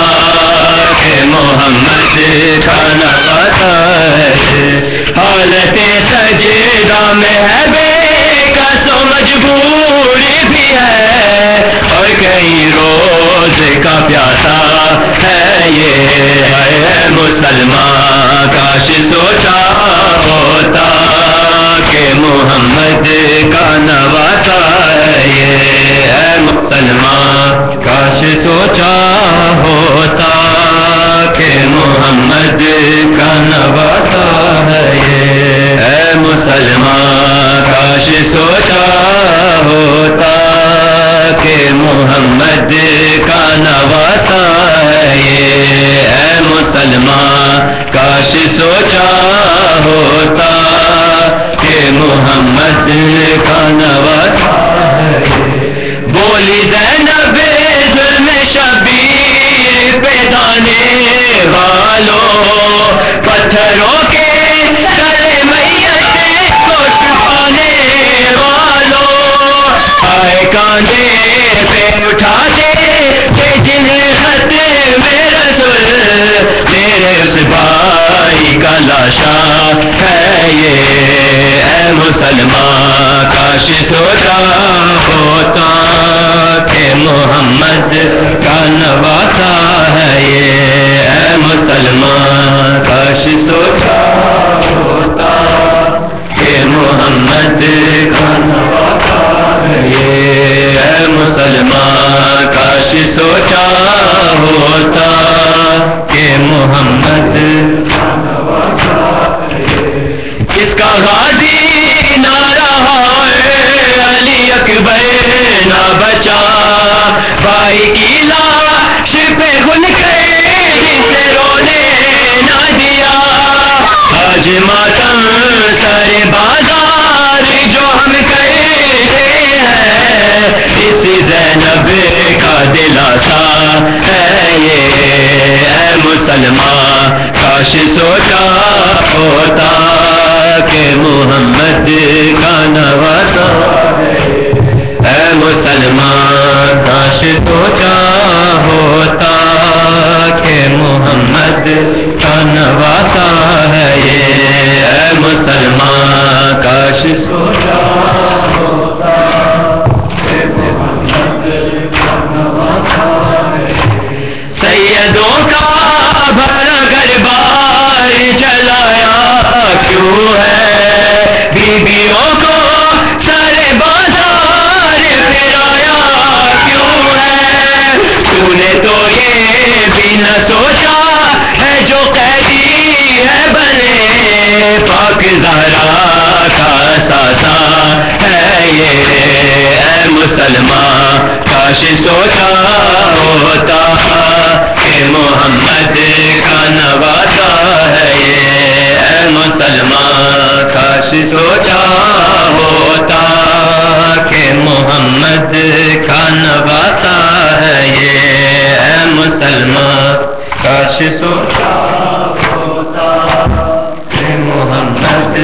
کہ محمد کا نواسا ہے، حالت سجدہ میں ہے بے کس و مجبوری بھی ہے، اور کئی روز کا پیاسا ہے یہ، اے مسلمان کاش سوچا ہوتا کہ محمد کا نواسا ہے یہ، اے مسلمان کاش سوچا ہوتا کہ محمد کا نواسا ہے یہ، اے مسلمان کاش سوچا ہوتا کہ محمد کا نواسا ہے یہ، اے مسلمان کاش سوچا ہوتا کہ محمد کا نواسا ہے یہ، بولی زینب ظلم شبیر پہ دانے والوں، پتھروں کے گلے میت کو چھپانے والوں، آئے کاندھے پہ اٹھاتے کہ جنہیں خط میرا رسول، میرے اس بھائی کا لاشا ہے یہ، اے مسلمان کاش سوچا ہوتا کہ محمد کا نواسا ہے یہ، اے مسلمان کاش سوچا ہوتا کہ محمد کا نواسا ہے یہ، اے مسلمان کاش سوچا ہوتا کہ محمد کا نواسا ہے یہ، کس کا غازی نہ رہا ہے علی اکبر نہ بچا، بھائی کی لاش پہ گن گئے جسے رونے نہ دیا، آج ماتم سارے بازار جو ہم کہتے ہیں، اسی زینب کا دلاسا ہے یہ، اے مسلمان کاش سوچا ہوتا کہ محمد کا نواسا ہے، اے مسلمان کاش سوچا ہوتا کہ محمد کا نواسا ہے یہ، اے مسلمان کاش سوچا ہوتا کہ محمد کا نواسا ہے، سیدوں کا بھرا گربار جلایا کیوں ہے، بیویوں کو سارے بازار پھرایا کیوں ہے، تو نے تو یہ بھی نہ سوچا ہے جو قیدی ہے بنے پاک زہرا کا ساسا ہے یہ، اے مسلمان کاش سوچا ہوتا کہ محمد کا نواسا ہے یہ، اے مسلمان کاش سوچا ہوتا کہ محمد کا نواسا ہے یہ، اے مسلمان کاش سوچا ہوتا کہ محمد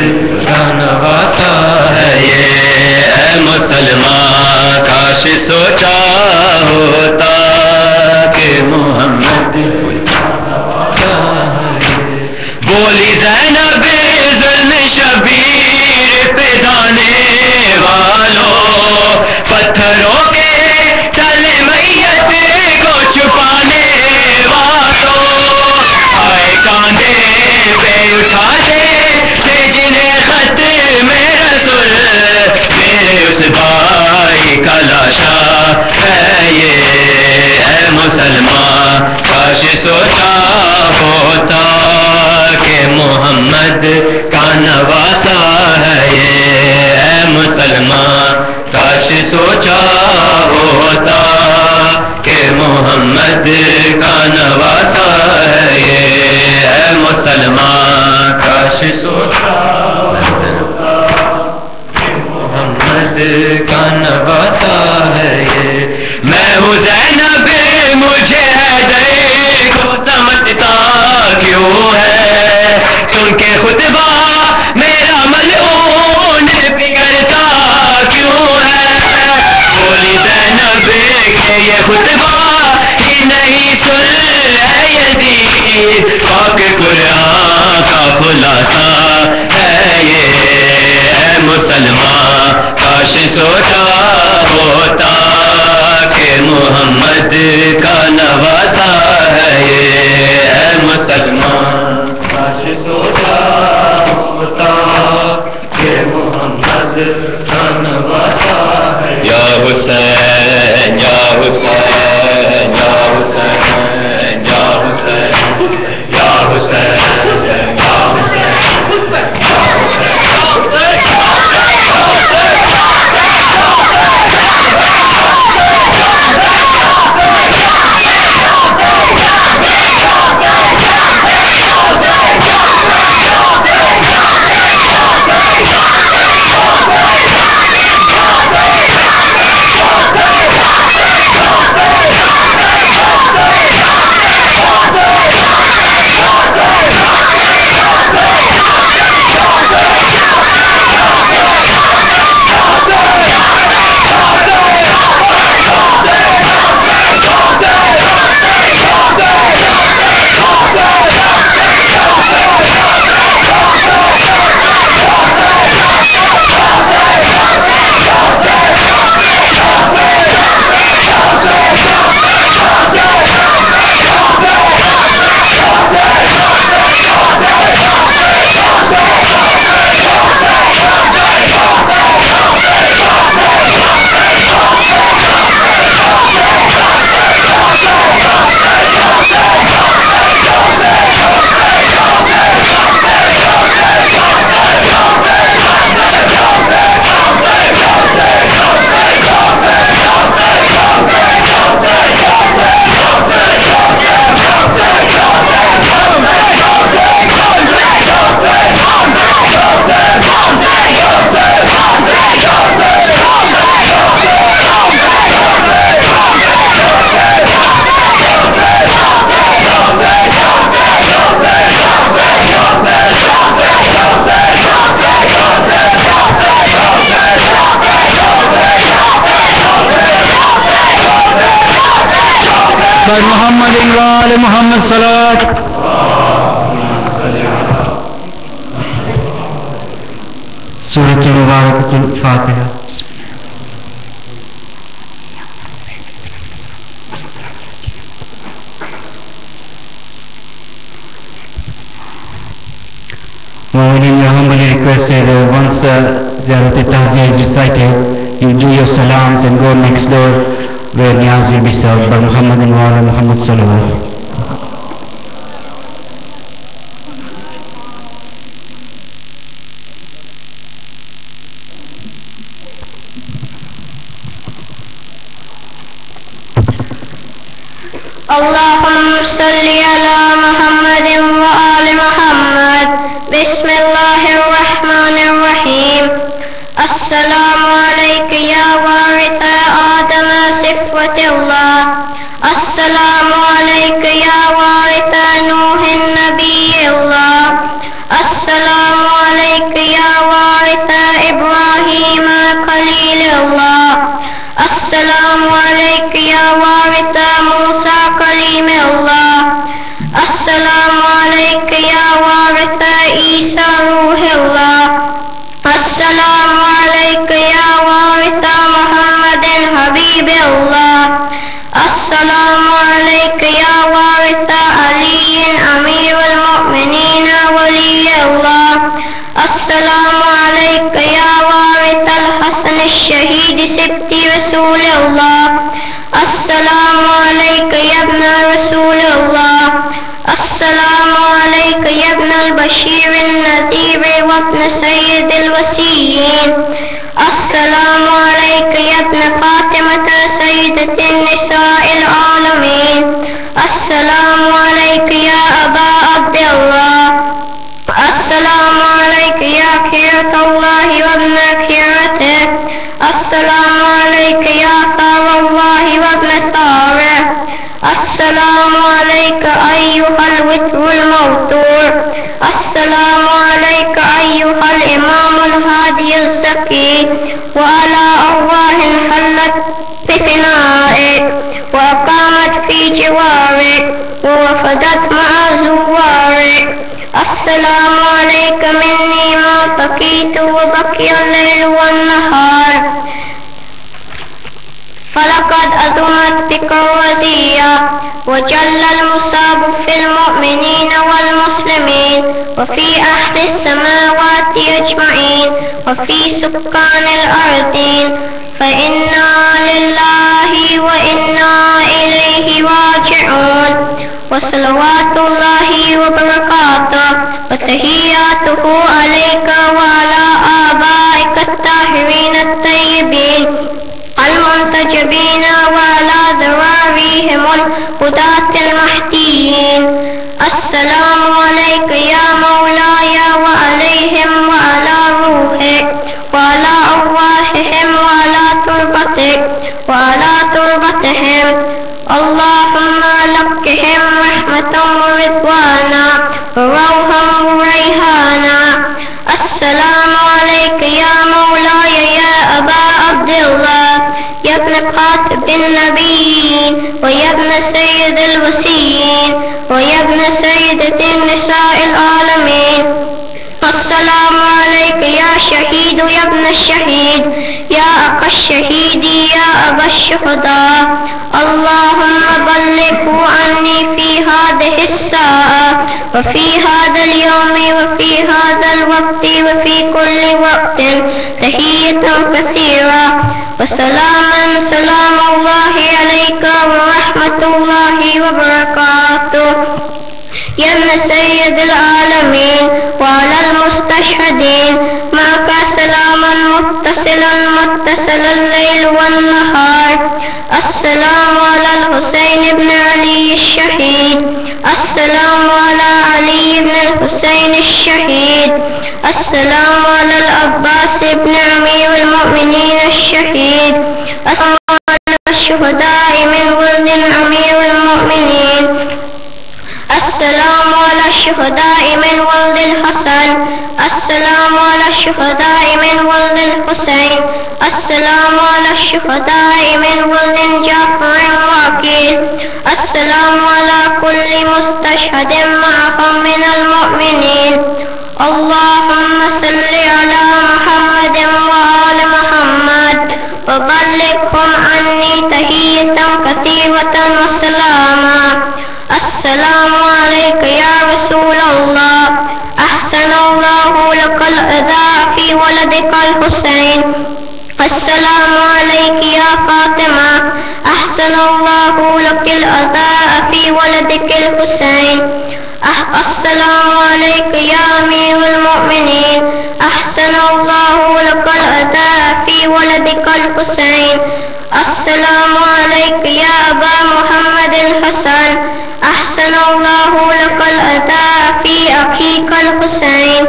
کا نواسا ہے یہ، اے مسلمان کاش سوچا ہوتا على محمد وآل محمد صلاة. سورة المباركة الفاتحة. Mu'minin, you are humbly requested once the Ziyarat al-Tahziyah is recited, you do your salams and go next door where Niyaz will be served by Muhammadin wa ala Muhammad sallallahu. اللهم صل على محمد وآل محمد. بسم الله الرحمن الرحيم. السلام عليك يا وارث آدم صفوة الله. السلام عليك يا وارث نوح نبي الله. السلام عليك يا وارث إبراهيم خليل الله. السلام عليك يا وارث موسى كليم الله. السلام عليك يا وارث عيسى روح الله. السلام عليك يا وارث محمد حبيب الله. السلام عليك يا وارث علي أمير المؤمنين ولي الله. السلام عليك يا وارث الحسن الشهيد سبت رسول الله. السلام عليك يا ابن رسول الله. السلام عليك يا ابن البشير النذير وابن سيد الوصيين. السلام عليك يا ابن فاطمة سيدة النساء العالمين. السلام عليك يا أبا عبد الله. السلام عليك يا خيرة الله وابن خيرته. السلام عليك يا ثار الله وابن ثاره. السلام عليك أيها الوتر الموتور. السلام عليك أيها الإمام الهادي الزكي. وعلى أرواح حلت بفنائك وأقامت في جوارك ووفدت مع زوارك. السلام عليك مني ما بقيت وبقي الليل والنهار. فلقد أدمت بك الرزية وجل المصاب في المؤمنين والمسلمين وفي أهل السماوات أجمعين وفي سكان الأرضين. فإنا لله وإنا إليه راجعون. وصلوات الله وبركاته وتحياته عليك وعلى آبائك الطاهرين الطيبين المنتجبين وعلى ذراريهم الهداة المهديين. السلام عليك يا مولاي وعليهم وعلى روحك وعلى أرواحهم وعلى تربتهم. اللهم لقهم رحمة ورضوانا وروحا وريحانا. السلام عليك يا مولاي يا أبا عبد الله يا ابن خاتم النبيين ويا ابن سيد الوصيين ويا ابن سيدة النساء العالمين. السلام عليك يا شهيد يا ابن الشهيد يا أخا الشهيد يا أبا الشهداء. اللهم بلغه عني في هذه الساعة وفي هذا اليوم وفي هذا الوقت وفي كل وقت تحية كثيرة سلام الله عليك ورحمة الله وبركاته. يا ابن سيد العالمين وعلى المستشهدين معك سلاما متصل الليل والنهار. السلام على الحسين بن علي الشهيد. السلام على علي بن الحسين الشهيد. السلام على العباس بن أمير المؤمنين الشهيد. السلام على الشهداء من ولد أمير المؤمنين. السلام على الشهداء من ولد الحسن. السلام على الشهداء من ولد الحسين. السلام على الشهداء من ولد جعفر وعقيل. السلام على كل مستشهد معهم من المؤمنين اللهم صل على محمد وآل محمد وبلغهم عني تحية كثيرة وسلاما السلام عليك يا رسول الله أحسن الله لك الأداء في ولدك الحسين السلام عليك يا فاطمة أحسن الله لك الأداء في ولدك الحسين السلام عليك يا أمير المؤمنين أحسن الله لك الأداء في ولدك الحسين السلام عليك يا أبا محمد الحسن أحسن الله لك الأداء في أخيك الحسين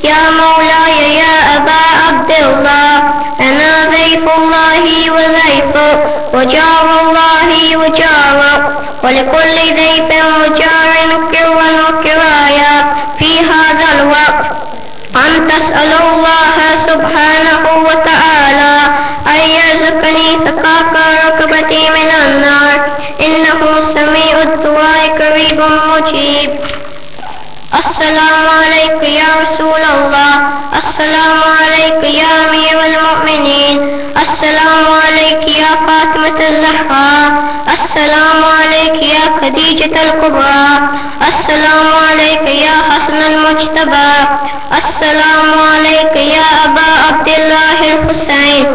يا مولاي يا أبا عبد الله أنا ضيف الله وضيفك وجار الله وجارك ولكل ضيف وجار كرا وكرايا في هذا الوقت أن تسأل الله سبحانه وتعالى أن يرزقني فكاك ركبتي من النار إنه سميع الدعاء قريب مجيب السلام عليك يا رسول الله السلام عليك يا أمير المؤمنين السلام عليك يا فاطمة الزهراء السلام عليك يا خديجة الكبرى السلام عليك يا حسن المجتبى السلام عليك يا أبا عبد الله الحسين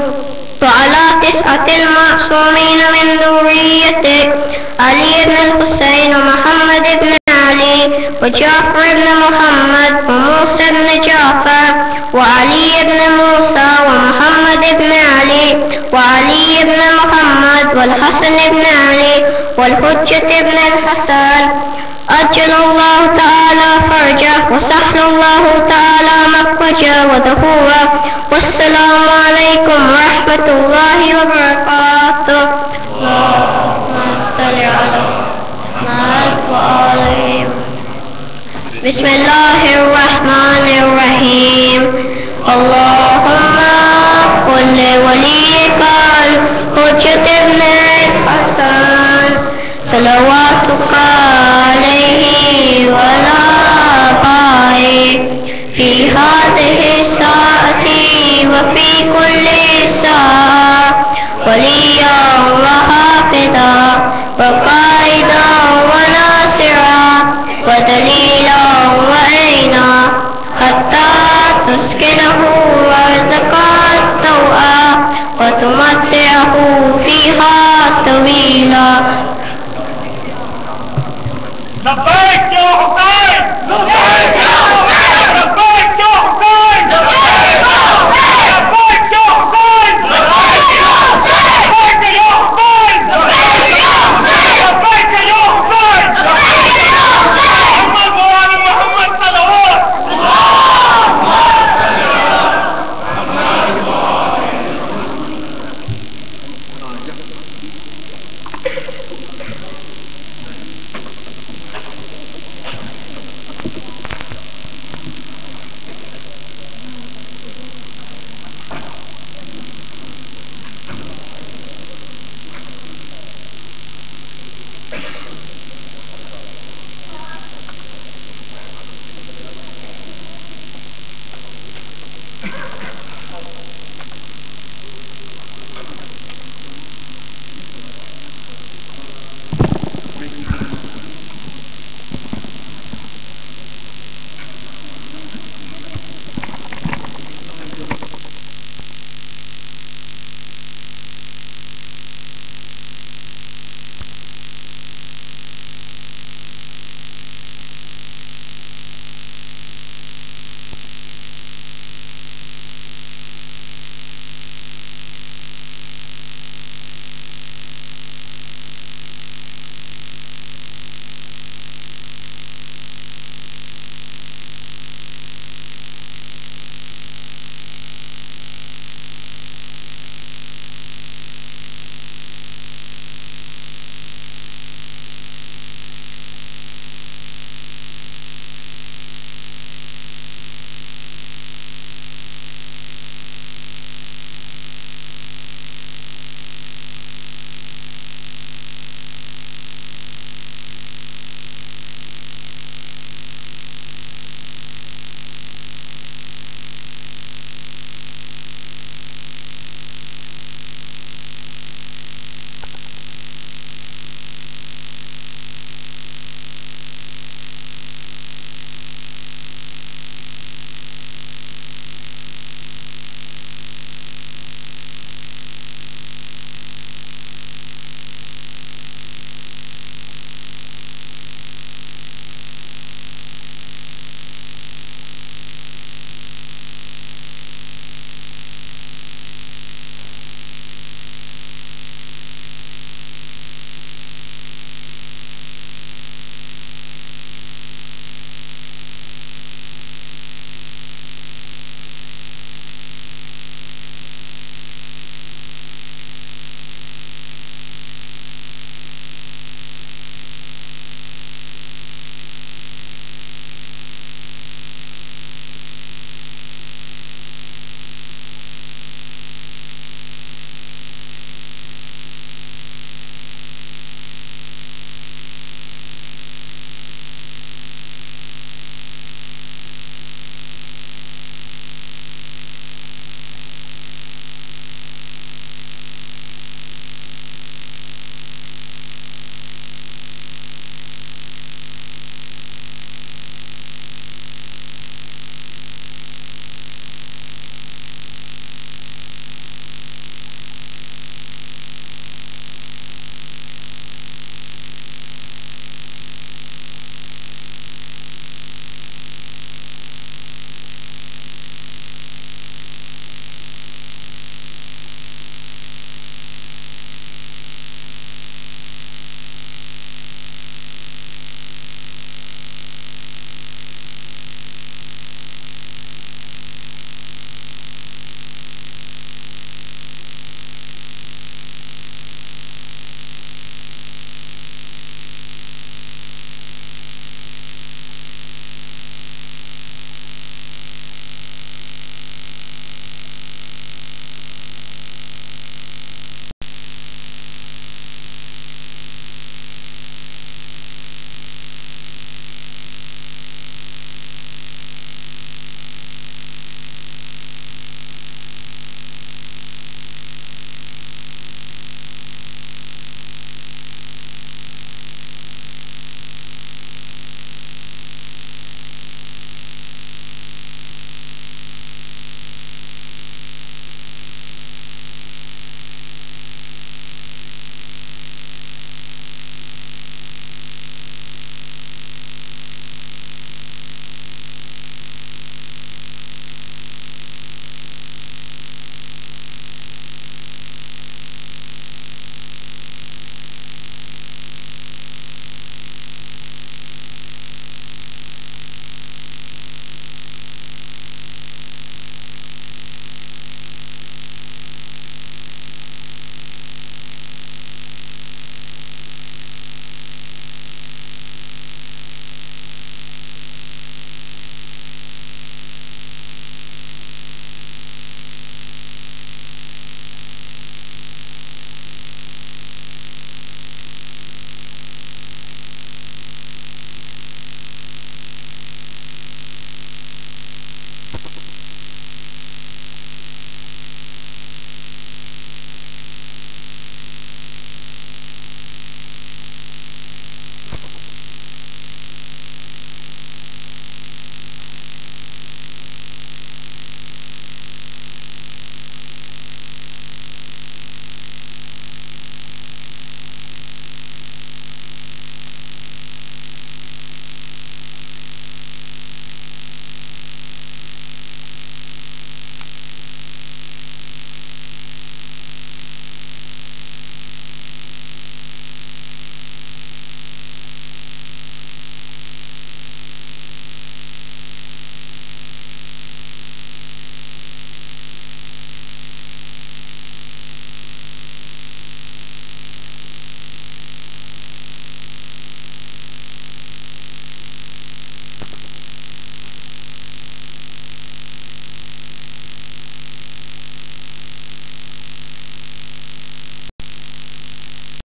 وعلى 9 المعصومين من ذريته علي بن الحسين ومحمد بن علي وجعفر بن محمد وموسى بن جعفر وعلي بن موسى ومحمد بن علي وعلي بن محمد والحسن بن علي والحجة بن الحسن أجل الله تعالى فرجه وسهل الله تعالى مخرجه وظهوره والسلام عليكم ورحمة الله وبركاته اللهم صل على محمد وآله بسم الله الرحمن الرحيم اللهم قل لوليك الحجة ابن الحسن صلواتك عليه وعلى آبائه في هذه الساعة وفي كل ساعة وليا وحافظا وقائدا وناصرا ودليلا وعينا حتى تسكنه أرضك الطوعا وتمتعه فيها طويلا لبيك يا حسين